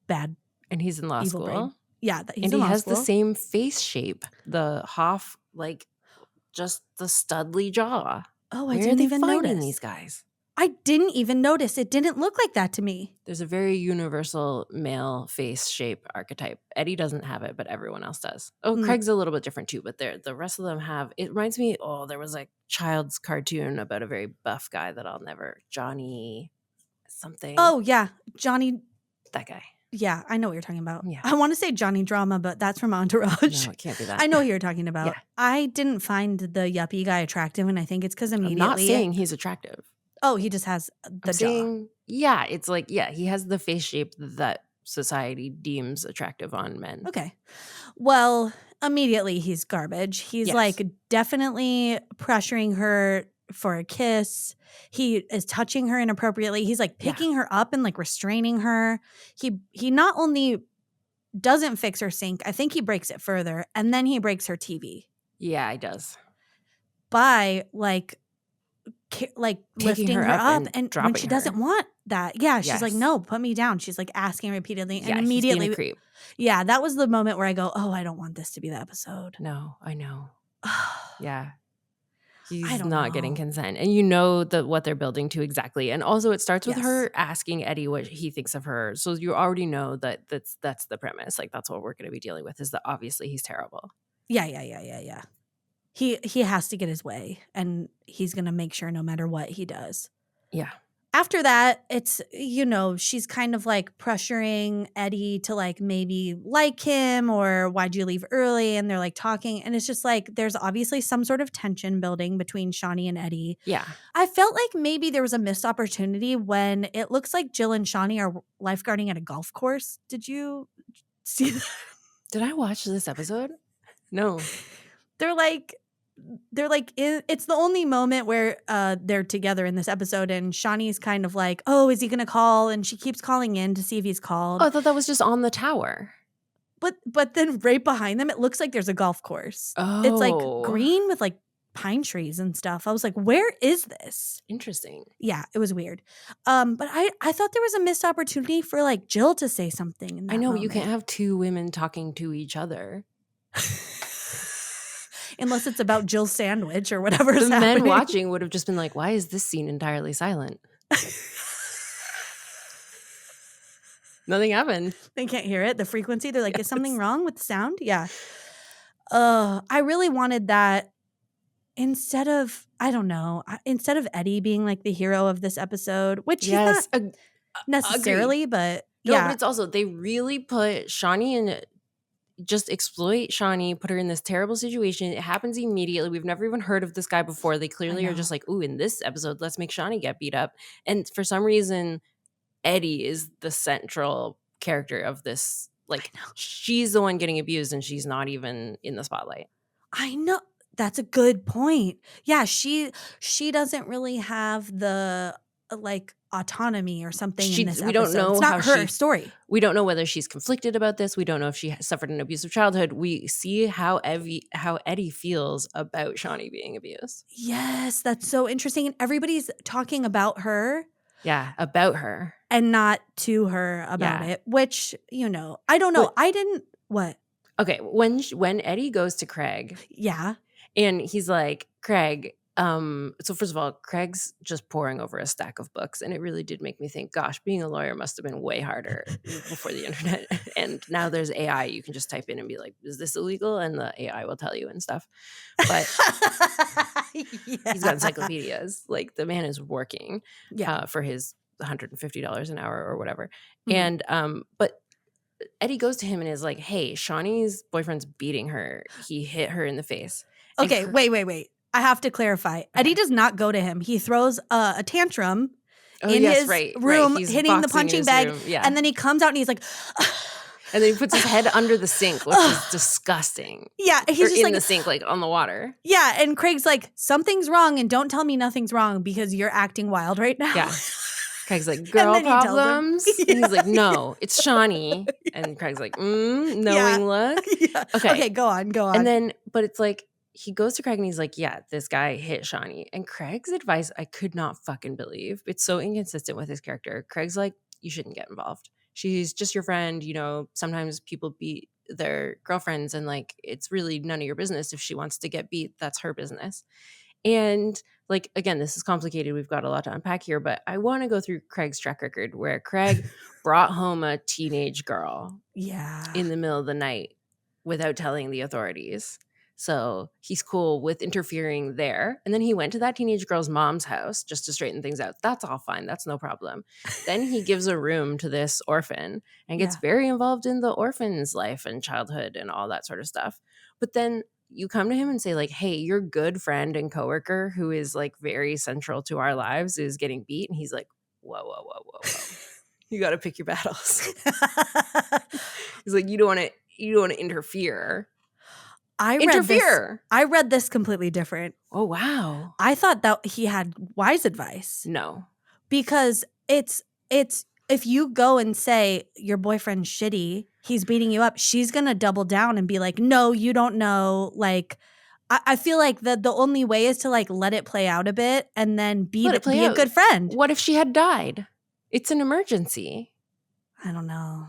bad. And he's in law school. Brain. Yeah. He's and he has the same face shape. The Hoff, like just the studly jaw. Oh, I didn't even notice these guys. I didn't even notice. It didn't look like that to me. There's a very universal male face shape archetype. Eddie doesn't have it, but everyone else does. Oh, Craig's a little bit different too, but the rest of them have. It reminds me, there was a child's cartoon about a very buff guy that I'll never, Johnny something. Oh, yeah. Johnny. That guy. Yeah, I know what you're talking about. Yeah. I want to say Johnny Drama, but that's from Entourage. No, it can't be that. I know who you're talking about. Yeah. I didn't find the yuppie guy attractive, and I think it's because immediately. I'm not saying he's attractive. Oh, he just has the jaw. Yeah, it's like, he has the face shape that society deems attractive on men. Okay. Well, immediately he's garbage. He's like definitely pressuring her for a kiss. He is touching her inappropriately. He's like picking her up and like restraining her. He not only doesn't fix her sink, I think he breaks it further, and then he breaks her TV. Yeah, he does. By lifting her up and when she doesn't want that. Yeah, she's like, Yes. no, put me down. She's like asking repeatedly. Yeah, And he's being immediately, a creep. yeah, that was the moment where I go, oh, I don't want this to be the episode. No, I know. Yeah. I He's don't not getting know. consent. And you know what they're building to exactly. And also it starts with Yes. her asking Eddie what he thinks of her. So you already know that that's the premise. Like that's what we're going to be dealing with, is that obviously he's terrible. Yeah. He has to get his way, and he's going to make sure no matter what he does. Yeah. After that, it's, she's kind of like pressuring Eddie to like maybe like him, or why'd you leave early? And they're like talking. And it's just like there's obviously some sort of tension building between Shauni and Eddie. Yeah. I felt like maybe there was a missed opportunity when it looks like Jill and Shauni are lifeguarding at a golf course. Did you see that? Did I watch this episode? No. They're like it's the only moment where they're together in this episode, and Shawnee's kind of like, oh, is he gonna call? And she keeps calling in to see if he's called. Oh, I thought that was just on the tower. But then right behind them, it looks like there's a golf course. Oh. It's like green with like pine trees and stuff. I was like, where is this? Interesting. Yeah, it was weird. But I thought there was a missed opportunity for like Jill to say something in that I know, moment. you can't have two women talking to each other. Unless it's about Jill's sandwich or whatever's The happening. men watching would have just been like, why is this scene entirely silent? Nothing happened. They can't hear it. The frequency. They're like, is something wrong with the sound? Yeah. I really wanted that instead of Eddie being like the hero of this episode, which he's not necessarily, but no, yeah. but it's also, they really put Shauni in, just exploit Shauni, put her in this terrible situation. It happens immediately. We've never even heard of this guy before. They clearly are just like, ooh, in this episode, let's make Shauni get beat up. And for some reason, Eddie is the central character of this. Like, she's the one getting abused and she's not even in the spotlight. I know. That's a good point. Yeah, she doesn't really have the like autonomy or something in this episode. We don't know it's not her story. We don't know whether she's conflicted about this. We don't know if she suffered an abusive childhood. We see how Eddie feels about Shauni being abused. Yes, that's so interesting. And everybody's talking about her. Yeah, about her. And not to her about it, which, I don't know. Well, I didn't, what? Okay, when Eddie goes to Craig. Yeah. And he's like, Craig, so first of all, Craig's just poring over a stack of books. And it really did make me think, gosh, being a lawyer must have been way harder before the internet. And now there's AI. You can just type in and be like, is this illegal? And the AI will tell you and stuff. But he's got encyclopedias. Like, the man is working for his $150 an hour or whatever. Mm-hmm. And but Eddie goes to him and is like, hey, Shawnee's boyfriend's beating her. He hit her in the face. Okay, wait. I have to clarify. Okay. Eddie does not go to him. He throws a tantrum in his room, hitting the punching bag. Yeah. And then he comes out and he's like... And then he puts his head under the sink, which is disgusting. Yeah, he's just in the sink, like on the water. Yeah, and Craig's like, something's wrong, and don't tell me nothing's wrong because you're acting wild right now. Yeah. Craig's like, girl problems? Yeah. And he's like, no, it's Shauni. And Craig's like, knowing look. Yeah. Okay, go on. And then, but it's like, he goes to Craig and he's like, yeah, this guy hit Shauni. And Craig's advice, I could not fucking believe. It's so inconsistent with his character. Craig's like, you shouldn't get involved. She's just your friend. Sometimes people beat their girlfriends and like, it's really none of your business. If she wants to get beat, that's her business. And like, again, this is complicated. We've got a lot to unpack here, but I want to go through Craig's track record where Craig brought home a teenage girl in the middle of the night without telling the authorities. So he's cool with interfering there. And then he went to that teenage girl's mom's house just to straighten things out. That's all fine. That's no problem. Then he gives a room to this orphan and gets very involved in the orphan's life and childhood and all that sort of stuff. But then you come to him and say like, hey, your good friend and coworker who is like very central to our lives is getting beat. And he's like, whoa. You got to pick your battles. He's like, you don't want to interfere. I read this completely different. Oh, wow. I thought that he had wise advice. No. Because it's if you go and say your boyfriend's shitty, he's beating you up, she's going to double down and be like, no, you don't know. Like, I feel like the only way is to like let it play out a bit and then be a good friend. What if she had died It's an emergency. I don't know.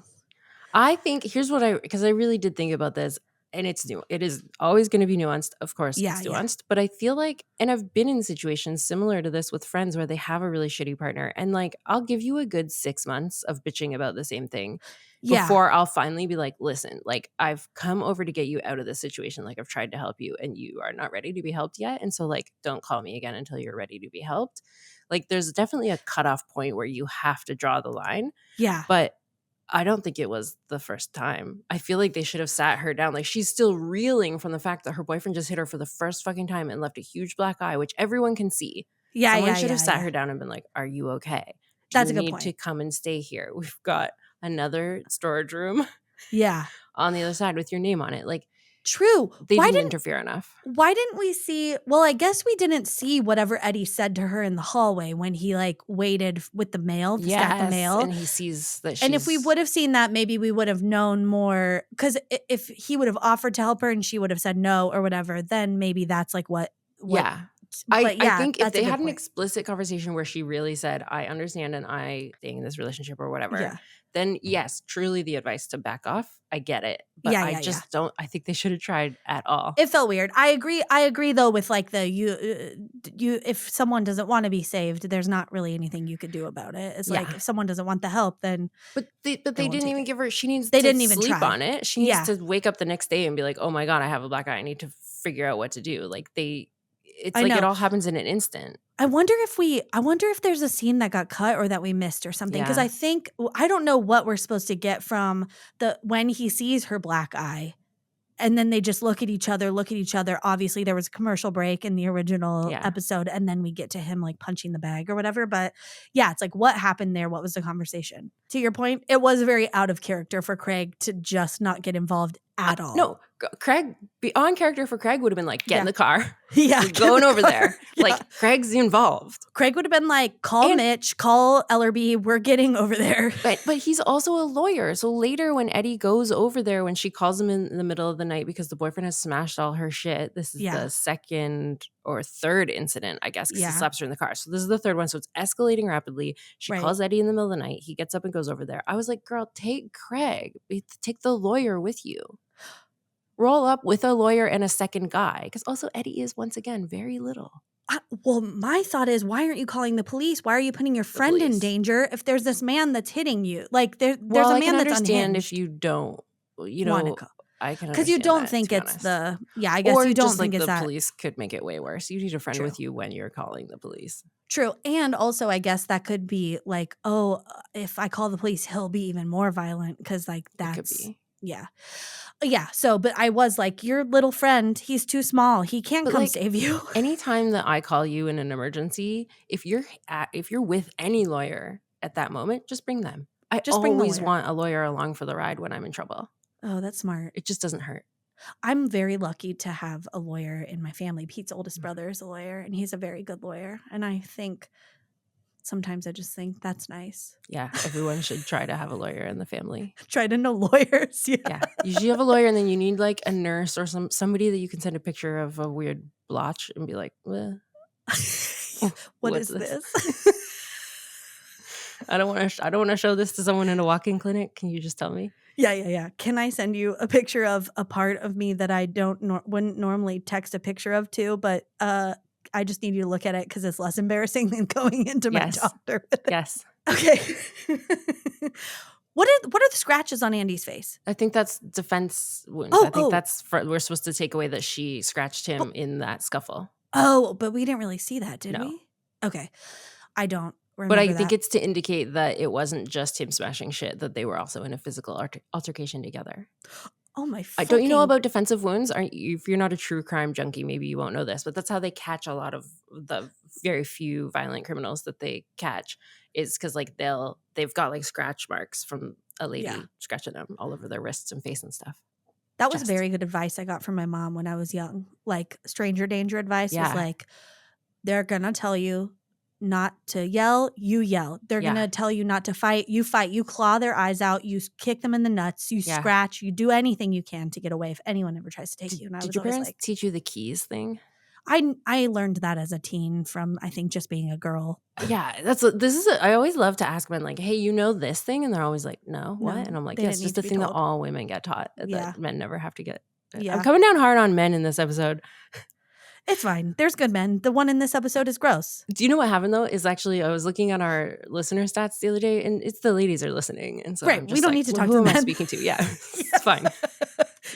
I think here's what because I really did think about this, and it's new. It is always going to be nuanced. Of course, Yeah, it's yeah. nuanced, but I feel like, and I've been in situations similar to this with friends where they have a really shitty partner, and like I'll give you a good 6 months of bitching about the same thing Yeah. before I'll finally be like, listen, like I've come over to get you out of this situation. Like I've tried to help you, and you are not ready to be helped yet, and so like don't call me again until you're ready to be helped. Like there's definitely a cutoff point where you have to draw the line. Yeah. But I don't think it was the first time. I feel like they should have sat her down. Like she's still reeling from the fact that her boyfriend just hit her for the first fucking time and left a huge black eye, which everyone can see. Yeah, Someone should have sat her down and been like, "Are you okay? Do That's you a good need point. to come and stay here? We've got another storage room Yeah. on the other side with your name on it." Like True. they didn't interfere enough. Why didn't we see? Well, I guess we didn't see whatever Eddie said to her in the hallway when he like waited with the mail to stack the mail. And he sees that she's. And if we would have seen that, maybe we would have known more. Because if he would have offered to help her and she would have said no or whatever, then maybe that's like what. Yeah. But I think if they had an explicit conversation where she really said, I understand and I staying in this relationship or whatever, then yes, truly the advice to back off. I get it. But I just don't, I think they should have tried at all. It felt weird. I agree though with like the you if someone doesn't want to be saved, there's not really anything you could do about it. It's like if someone doesn't want the help, then But they didn't even give her, she needs they to didn't even sleep try. on it. She needs to wake up the next day and be like, oh my God, I have a black eye. I need to figure out what to do. Like it's like it all happens in an instant. I wonder if there's a scene that got cut or that we missed or something. Because I don't know what we're supposed to get from when he sees her black eye. And then they just look at each other. Obviously, there was a commercial break in the original episode. And then we get to him like punching the bag or whatever. But yeah, it's like, what happened there? What was the conversation? To your point, it was very out of character for Craig to just not get involved at all. No, Craig, on character for Craig would have been like, get in the car. Yeah. We're going over there. Like, Craig's involved. Craig would have been like, call Mitch, call Ellerby. We're getting over there. But he's also a lawyer. So later when Eddie goes over there, when she calls him in the middle of the night because the boyfriend has smashed all her shit, this is the second or third incident, I guess, because he slaps her in the car. So this is the third one. So it's escalating rapidly. She calls Eddie in the middle of the night. He gets up and goes over there. I was like, girl, take Craig. Take the lawyer with you. Roll up with a lawyer and a second guy. Because also Eddie is, once again, very little. Well, my thought is, why aren't you calling the police? Why are you putting your friend in danger if there's this man that's hitting you? Like there's a man that's unhinged. I can understand if you don't, I can because you don't think it's the I guess or you don't just think like it's the that. Police could make it way worse. You need a friend with you when you're calling the police. True, and also I guess that could be like, oh, if I call the police, he'll be even more violent because like that's it could be. Yeah. So, but I was like, your little friend, he's too small. He can't come save you. Anytime that I call you in an emergency, if you're with any lawyer at that moment, just bring them. I always want a lawyer along for the ride when I'm in trouble. Oh, that's smart. It just doesn't hurt. I'm very lucky to have a lawyer in my family. Pete's oldest brother is a lawyer, and he's a very good lawyer. And I think sometimes I just think that's nice. Yeah, everyone should try to have a lawyer in the family. Try to know lawyers. Yeah, you should have a lawyer, and then you need like a nurse or somebody that you can send a picture of a weird blotch and be like, what is this? I don't want to show this to someone in a walk-in clinic. Can you just tell me? Yeah. Can I send you a picture of a part of me that I wouldn't normally text a picture of too, but I just need you to look at it because it's less embarrassing than going into my doctor. Yes. Okay. What are the scratches on Andy's face? I think that's defense wounds. I think that's we're supposed to take away that she scratched him in that scuffle. Oh, but we didn't really see that, did we? Okay. I don't remember But I think it's to indicate that it wasn't just him smashing shit, that they were also in a physical altercation together. Oh my fucking... Don't you know about defensive wounds? If you're not a true crime junkie, maybe you won't know this, but that's how they catch a lot of the very few violent criminals that they catch, is because like they've got like scratch marks from a lady scratching them all over their wrists and face and stuff. That was very good advice I got from my mom when I was young. Like stranger danger advice was like, they're gonna tell you not to yell, you yell. They're going to tell you not to fight, you fight. You claw their eyes out, you kick them in the nuts, you scratch, you do anything you can to get away if anyone ever tries to take you. And did your parents teach you the keys thing? I learned that as a teen from, I think, just being a girl. Yeah, I always love to ask men, like, hey, you know this thing? And they're always like, no, what? No, And I'm like, they yeah, didn't it's need just to a be thing that told. all women get taught Yeah. that men never have to get. I'm Yeah. coming down hard on men in this episode. It's fine. There's good men. The one in this episode is gross. Do you know what happened though? Is actually I was looking at our listener stats the other day, and it's the ladies are listening, and so Right. I'm We just don't like, need to well, talk who to am I men. speaking to? Yeah, it's fine.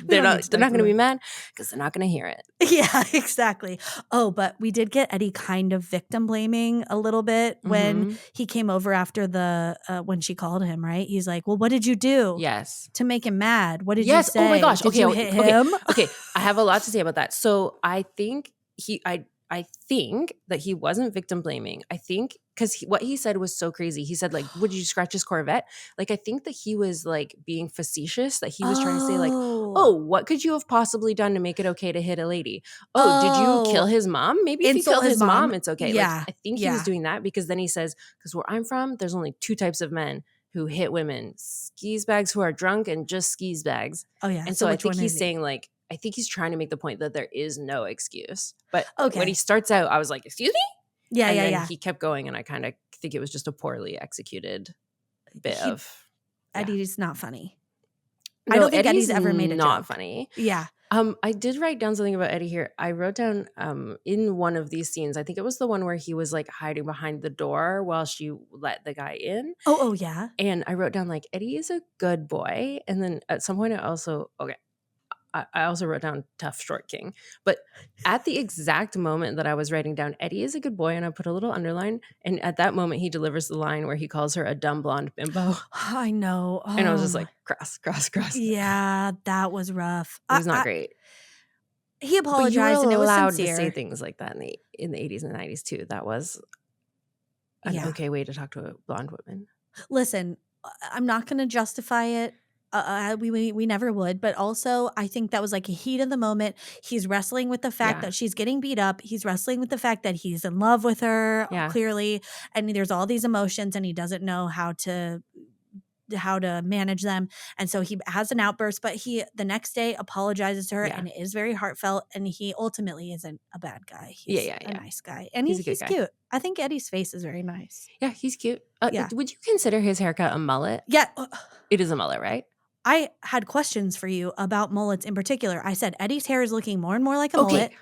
They're don't need not to they're talk not to going to be them. mad because they're not going to hear it. Yeah, exactly. Oh, but we did get Eddie kind of victim blaming a little bit when he came over after when she called him, right? He's like, well, what did you do Yes. to make him mad? What did you Yes. say? Oh my gosh. Did you hit him? Okay. I have a lot to say about that. So I think I think that he wasn't victim blaming. I think because what he said was so crazy. He said, like, would you scratch his Corvette? Like, I think that he was like being facetious, that he was trying to say, like, oh, what could you have possibly done to make it okay to hit a lady? Oh, did you kill his mom? Maybe if you Insult killed his mom, it's okay. Yeah. Like, I think he was doing that because then he says, because where I'm from, there's only two types of men who hit women: skis bags who are drunk and just skis bags. Oh, yeah. And so I think he's saying, like, I think he's trying to make the point that there is no excuse. But when he starts out, I was like, excuse me? Yeah, and then he kept going, and I kind of think it was just a poorly executed bit of. Eddie's not funny. No, I don't think Eddie's ever made a joke. Not funny. Yeah. I did write down something about Eddie here. I wrote down in one of these scenes, I think it was the one where he was like hiding behind the door while she let the guy in. Oh, yeah. And I wrote down like, Eddie is a good boy. And then at some point I also wrote down tough short king. But at the exact moment that I was writing down Eddie is a good boy, and I put a little underline, and at that moment he delivers the line where he calls her a dumb blonde bimbo. I know. Oh, and I was just like, cross. Yeah, that was rough. It was not great. He apologized, and it was allowed sincere. to say things like that in the 80s and 90s too. That was an okay way to talk to a blonde woman. Listen, I'm not going to justify it. We never would, but also I think that was like a heat of the moment. He's wrestling with the fact that she's getting beat up. He's wrestling with the fact that he's in love with her, clearly, and there's all these emotions, and he doesn't know how to manage them, and so he has an outburst. But he the next day apologizes to her, and it is very heartfelt. And he ultimately isn't a bad guy. He's a nice guy, and he's cute. I think Eddie's face is very nice. Yeah, he's cute. Would you consider his haircut a mullet? Yeah, it is a mullet, right? I had questions for you about mullets in particular. I said Eddie's hair is looking more and more like a mullet.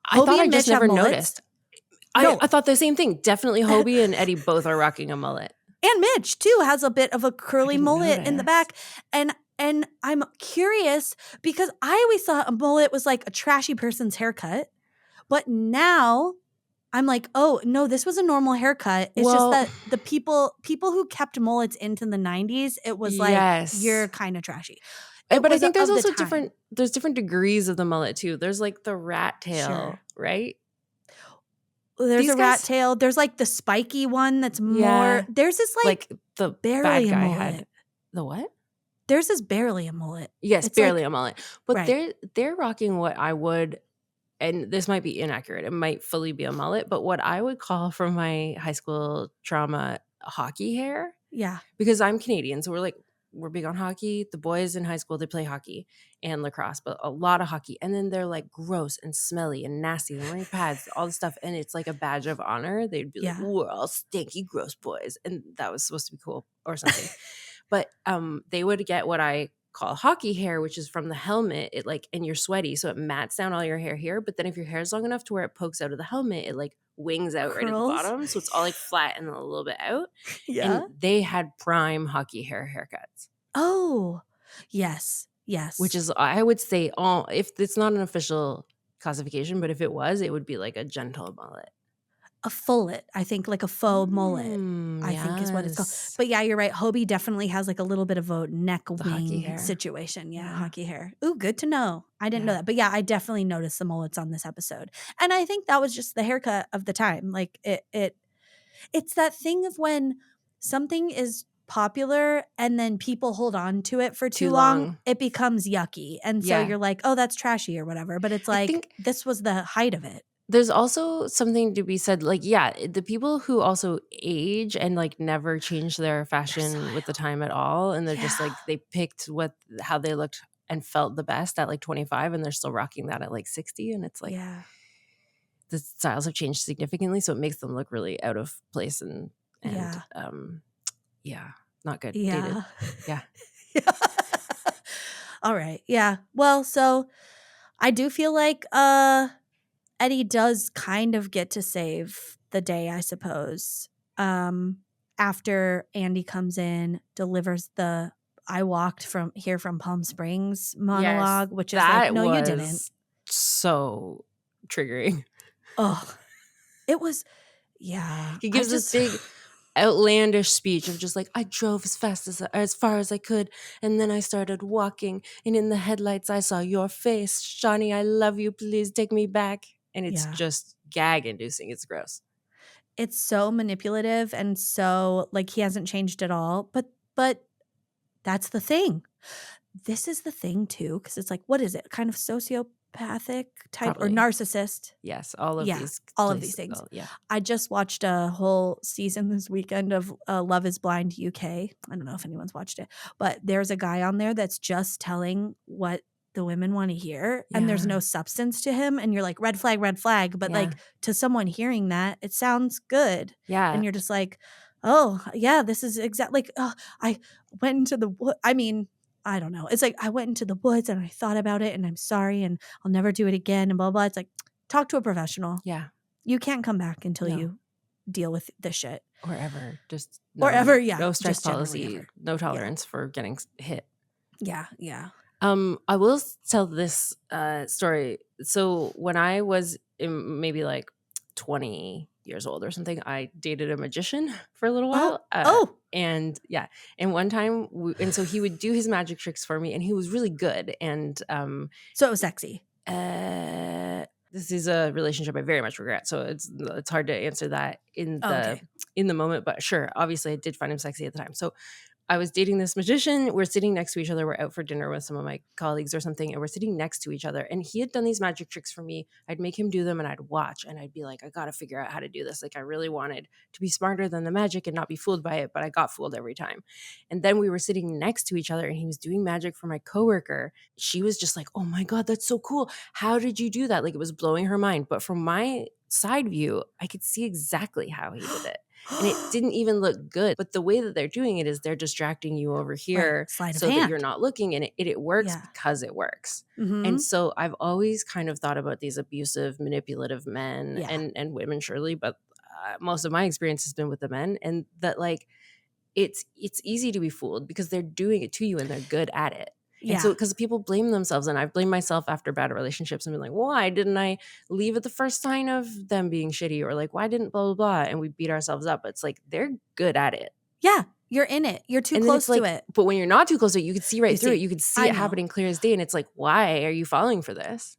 I thought I just never noticed. I thought the same thing. Definitely Hobie and Eddie both are rocking a mullet. And Mitch, too, has a bit of a curly mullet in the back. And I'm curious because I always thought a mullet was like a trashy person's haircut. But now I'm like, oh, no, this was a normal haircut. It's just that the people who kept mullets into the 90s, it was like, you're kind of trashy. But I think there's also different degrees of the mullet, too. There's like the rat tail, right? There's a rat tail. There's like the spiky one that's more. There's this like the barely bad guy a mullet. had the what? There's this barely a mullet. Yes, it's barely a mullet. But they're rocking what I would, and this might be inaccurate. It might fully be a mullet, but what I would call from my high school trauma hockey hair. Yeah. Because I'm Canadian, so we're big on hockey. The boys in high school, they play hockey and lacrosse, but a lot of hockey. And then they're like gross and smelly and nasty and wearing pads, all this stuff. And it's like a badge of honor. They'd be like, we're all stinky, gross boys. And that was supposed to be cool or something. But they would get what I call hockey hair, which is from the helmet. It like, and you're sweaty, so it mats down all your hair here. But then if your hair is long enough to where it pokes out of the helmet, it like wings out right at the bottom. So it's all like flat and a little bit out. Yeah. And they had prime hockey hair haircuts. Oh, yes. Which is, I would say, if it's not an official classification, but if it was, it would be like a gentle mullet. A fullet, I think, like a faux mullet, I think is what it's called. But yeah, you're right. Hobie definitely has like a little bit of a neck wing situation. Yeah, hockey hair. Ooh, good to know. I didn't know that. But yeah, I definitely noticed the mullets on this episode. And I think that was just the haircut of the time. Like it's that thing of when something is popular and then people hold on to it for too long, it becomes yucky. And so you're like, oh, that's trashy or whatever. But it's like, this was the height of it. There's also something to be said, like, the people who also age and like never change their fashion with the time at all. And they're just like, they picked how they looked and felt the best at like 25 and they're still rocking that at like 60. And it's like, the styles have changed significantly, so it makes them look really out of place and Yeah. yeah, not good. Dated. Yeah. Yeah. Yeah. All right. Yeah. Well, so I do feel like Eddie does kind of get to save the day, I suppose. After Andy comes in, delivers the "I walked from here from Palm Springs" Yes, monologue, which is like, that no, you didn't. was so triggering. Oh, it was. Yeah, He I gives this just. big outlandish speech of just like, I drove as far as I could, and then I started walking, and in the headlights I saw your face. Shauni, I love you, please take me back. And it's Yeah. just gag inducing. It's gross. It's so manipulative and so like he hasn't changed at all. But that's the thing. This is the thing too, because it's like, what is it? Kind of sociopathic type or Probably. narcissist? Yes, all of Yeah, these all of these places. things. Oh, yeah. I just watched a whole season this weekend of Love is Blind UK. I don't know if anyone's watched it, but there's a guy on there that's just telling what the women want to hear, and there's no Yeah. substance to him. And you're like, red flag. But Yeah. like to someone hearing that, it sounds good. Yeah. And you're just like, oh, yeah, this is exactly like, oh, I went into the wood. I mean, I don't know. It's like, I went into the woods and I thought about it and I'm sorry and I'll never do it again and blah, blah. It's like, talk to a professional. Yeah. You can't come back until No. you deal with this shit. Or ever. Just Or ever, yeah. no stress just generally policy, ever. no tolerance for getting hit. Yeah, yeah. I will tell this story. So when I was maybe like 20 years old or something, I dated a magician for a little while. And yeah, and one time, and so he would do his magic tricks for me, and he was really good. And so it was sexy. This is a relationship I very much regret, so it's hard to answer that in the moment. But sure, obviously, I did find him sexy at the time. So I was dating this magician. We're sitting next to each other. We're out for dinner with some of my colleagues or something, and we're sitting next to each other. And he had done these magic tricks for me. I'd make him do them, and I'd watch, and I'd be like, I got to figure out how to do this. Like, I really wanted to be smarter than the magic and not be fooled by it, but I got fooled every time. And then we were sitting next to each other, and he was doing magic for my coworker. She was just like, oh my God, that's so cool. How did you do that? Like, it was blowing her mind. But from my side view, I could see exactly how he did it. And it didn't even look good. But the way that they're doing it is they're distracting you over here Sleight of so hand. that you're not looking. And it works because it works. And so I've always kind of thought about these abusive, manipulative men and women, surely. But most of my experience has been with the men. And that like it's easy to be fooled because they're doing it to you and they're good at it. And so, because people blame themselves, and I've blamed myself after bad relationships and been like, why didn't I leave at the first sign of them being shitty? Or like, why didn't blah, blah, blah? And we beat ourselves up. It's like, they're good at it. Yeah, you're in it. You're too close to it. But when you're not too close to it, you can see right through it. You can see it happening clear as day. And it's like, why are you falling for this?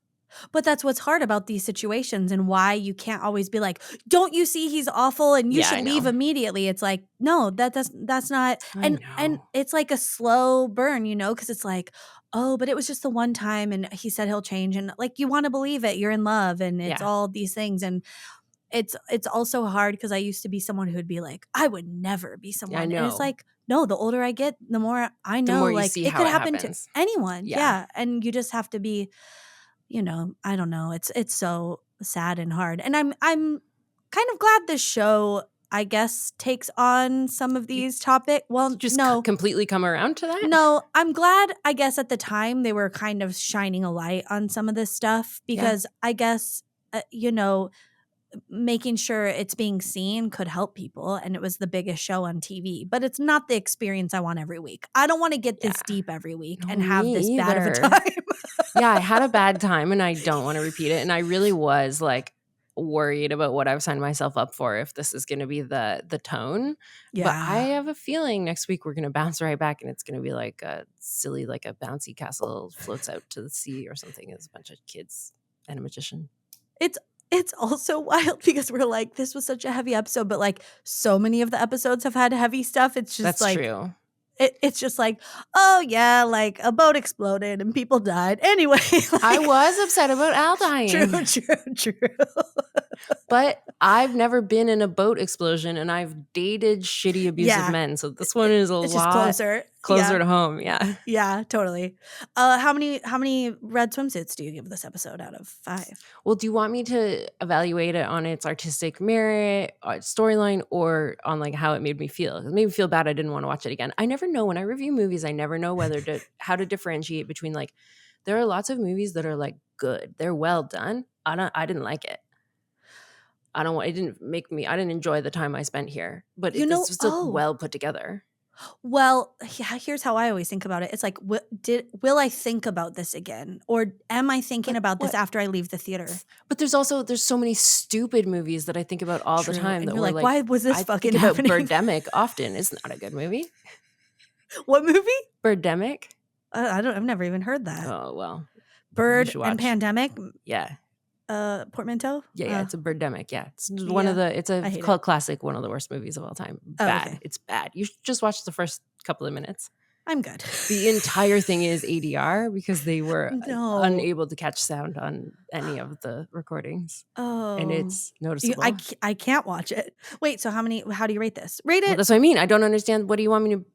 But that's what's hard about these situations and why you can't always be like, don't you see he's awful and you should leave immediately. It's like, no, that's not. And it's like a slow burn, you know, because it's like, oh, but it was just the one time and he said he'll change. And like, you want to believe it. You're in love and it's all these things. And it's also hard because I used to be someone who would be like, I would never be someone. I know. And it's like, no, the older I get, the more I know, more like it could happen to anyone. Yeah. And you just have to be, you know, I don't know. It's so sad and hard. And I'm kind of glad this show, I guess, takes on some of these topics. Well, just no. Completely come around to that? No, I'm glad, I guess, at the time they were kind of shining a light on some of this stuff because I guess, you know, making sure it's being seen could help people. And it was the biggest show on TV. But it's not the experience I want every week. I don't want to get this deep every week and have this bad of a time. Yeah, I had a bad time and I don't want to repeat it. And I really was like worried about what I've signed myself up for if this is going to be the tone. Yeah. But I have a feeling next week we're going to bounce right back and it's going to be like a silly, like a bouncy castle floats out to the sea or something. It's a bunch of kids and a magician. It's also wild because we're like, this was such a heavy episode, but like so many of the episodes have had heavy stuff. It's just That's like true. It's just like, oh yeah, like a boat exploded and people died. Anyway, like, I was upset about Al dying. True. But I've never been in a boat explosion and I've dated shitty abusive men. So this one is a lot closer to home. Yeah. Yeah, totally. How many red swimsuits do you give this episode out of 5? Well, do you want me to evaluate it on its artistic merit, storyline, or on like how it made me feel? It made me feel bad. I didn't want to watch it again. I never know when I review movies. I never know how to differentiate between like there are lots of movies that are like good. They're well done. I didn't like it. It didn't make me. I didn't enjoy the time I spent here. But it's still well put together. Well, yeah, here's how I always think about it. It's like, will I think about this again? Or am I thinking about this after I leave the theater? But there's so many stupid movies that I think about all the time. And that you're were like, why was this fucking think happening? About Birdemic often. It's not a good movie. What movie? Birdemic. I've never even heard that. Oh, well. Bird and Pandemic? Yeah. Portmanteau? Yeah, it's a Birdemic. Yeah, it's one of it's a cult classic, one of the worst movies of all time. Bad. Okay. It's bad. You should just watch the first couple of minutes. I'm good. The entire thing is ADR because they were unable to catch sound on any of the recordings. Oh, and it's noticeable. I can't watch it. Wait, so how do you rate this? Rate it. Well, that's what I mean. I don't understand. What do you want me to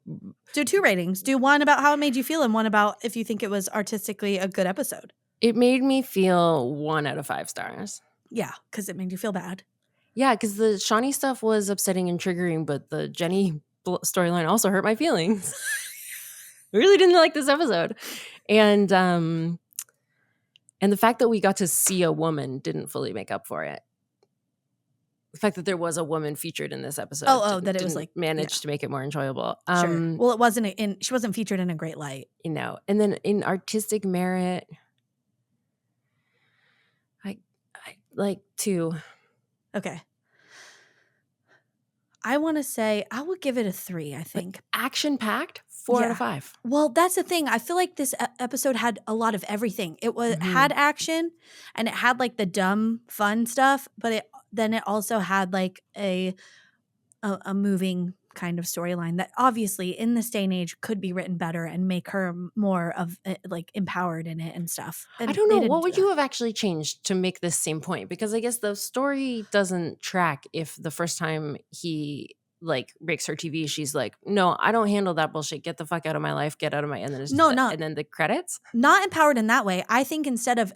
do? 2 ratings. Do one about how it made you feel and one about if you think it was artistically a good episode. It made me feel 1 out of 5 stars. Yeah, because it made you feel bad. Yeah, because the Shauni stuff was upsetting and triggering, but the Jenny storyline also hurt my feelings. I really didn't like this episode. And the fact that we got to see a woman didn't fully make up for it. The fact that there was a woman featured in this episode that it was like managed to make it more enjoyable. Sure. Well, she wasn't featured in a great light. And then in artistic merit, I like 2. Okay. I want to say I would give it a 3, I think. Action packed, 4 out of 5. Well, that's the thing. I feel like this episode had a lot of everything. It had action and it had like the dumb fun stuff, but it also had like a moving kind of storyline that obviously in this day and age could be written better and make her more of like empowered in it and stuff. And I don't know. What would you have actually changed to make this same point? Because I guess the story doesn't track if the first time he like breaks her TV, she's like, no, I don't handle that bullshit. Get the fuck out of my life. Get out of my, and then it's and then the credits. Not empowered in that way. I think instead of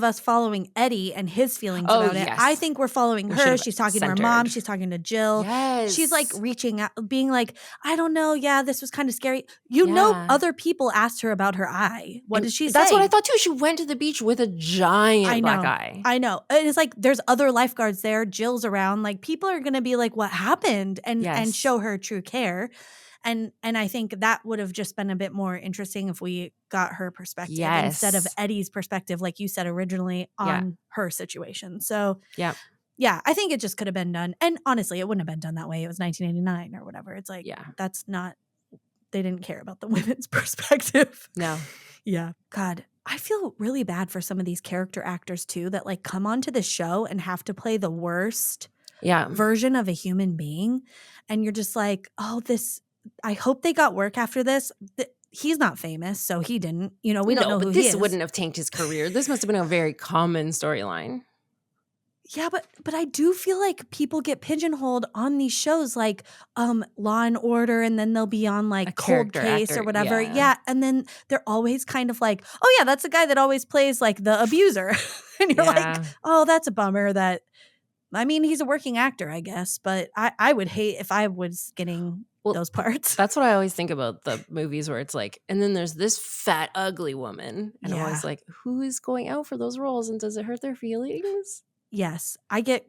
us following Eddie and his feelings about it, I think we're following her. She's talking to her mom. She's talking to Jill. Yes. She's like reaching out, being like, I don't know. Yeah, this was kind of scary. Other people asked her about her eye. What did she say? That's what I thought too. She went to the beach with a giant black eye. I know. It's like there's other lifeguards there. Jill's around. Like people are going to be like, what happened? And show her true care. And I think that would have just been a bit more interesting if we got her perspective instead of Eddie's perspective, like you said originally, on her situation. So yeah, I think it just could have been done. And honestly, it wouldn't have been done that way. It was 1989 or whatever. It's like, that's not, they didn't care about the women's perspective. No. Yeah. God, I feel really bad for some of these character actors too that like come onto the show and have to play the worst version of a human being. And you're just like, I hope they got work after this. He's not famous, so he didn't. We don't know who he is. This wouldn't have tanked his career. This must have been a very common storyline. Yeah, but I do feel like people get pigeonholed on these shows like Law and Order, and then they'll be on like Cold Case or whatever. Yeah, and then they're always kind of like, oh yeah, that's the guy that always plays like the abuser. And you're like, oh, that's a bummer that, I mean, he's a working actor, I guess, but I would hate if I was getting those parts. That's what I always think about the movies where it's like, and then there's this fat, ugly woman. And I'm always like, who is going out for those roles? And does it hurt their feelings? Yes. I get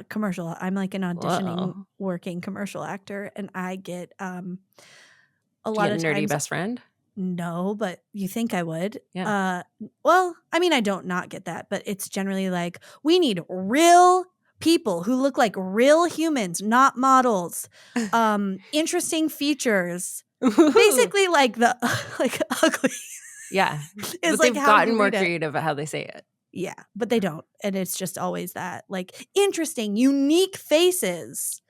commercial. I'm like an auditioning, working commercial actor. And I get a lot of nerdy times. Best friend? No, but you think I would. Yeah. Well, I mean, I don't not get that, but it's generally like, we need real people who look like real humans, not models. Interesting features. Basically like the like ugly. Yeah. It's but like they've gotten more creative at how they say it. Yeah, but they don't. And it's just always that like interesting, unique faces.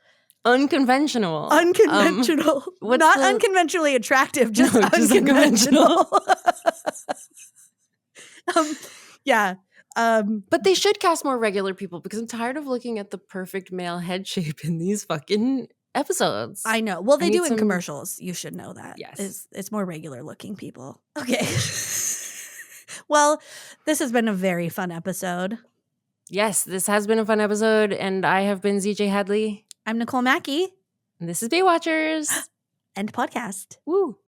Unconventional. Not unconventionally attractive, just unconventional. Yeah. But they should cast more regular people because I'm tired of looking at the perfect male head shape in these fucking episodes. I know. Well, they need do in some- commercials. You should know that. Yes. It's more regular looking people. Okay. Well, this has been a very fun episode. Yes, this has been a fun episode, and I have been ZJ Hadley. I'm Nicole Mackey. And this is Baywatchers. End podcast. Woo.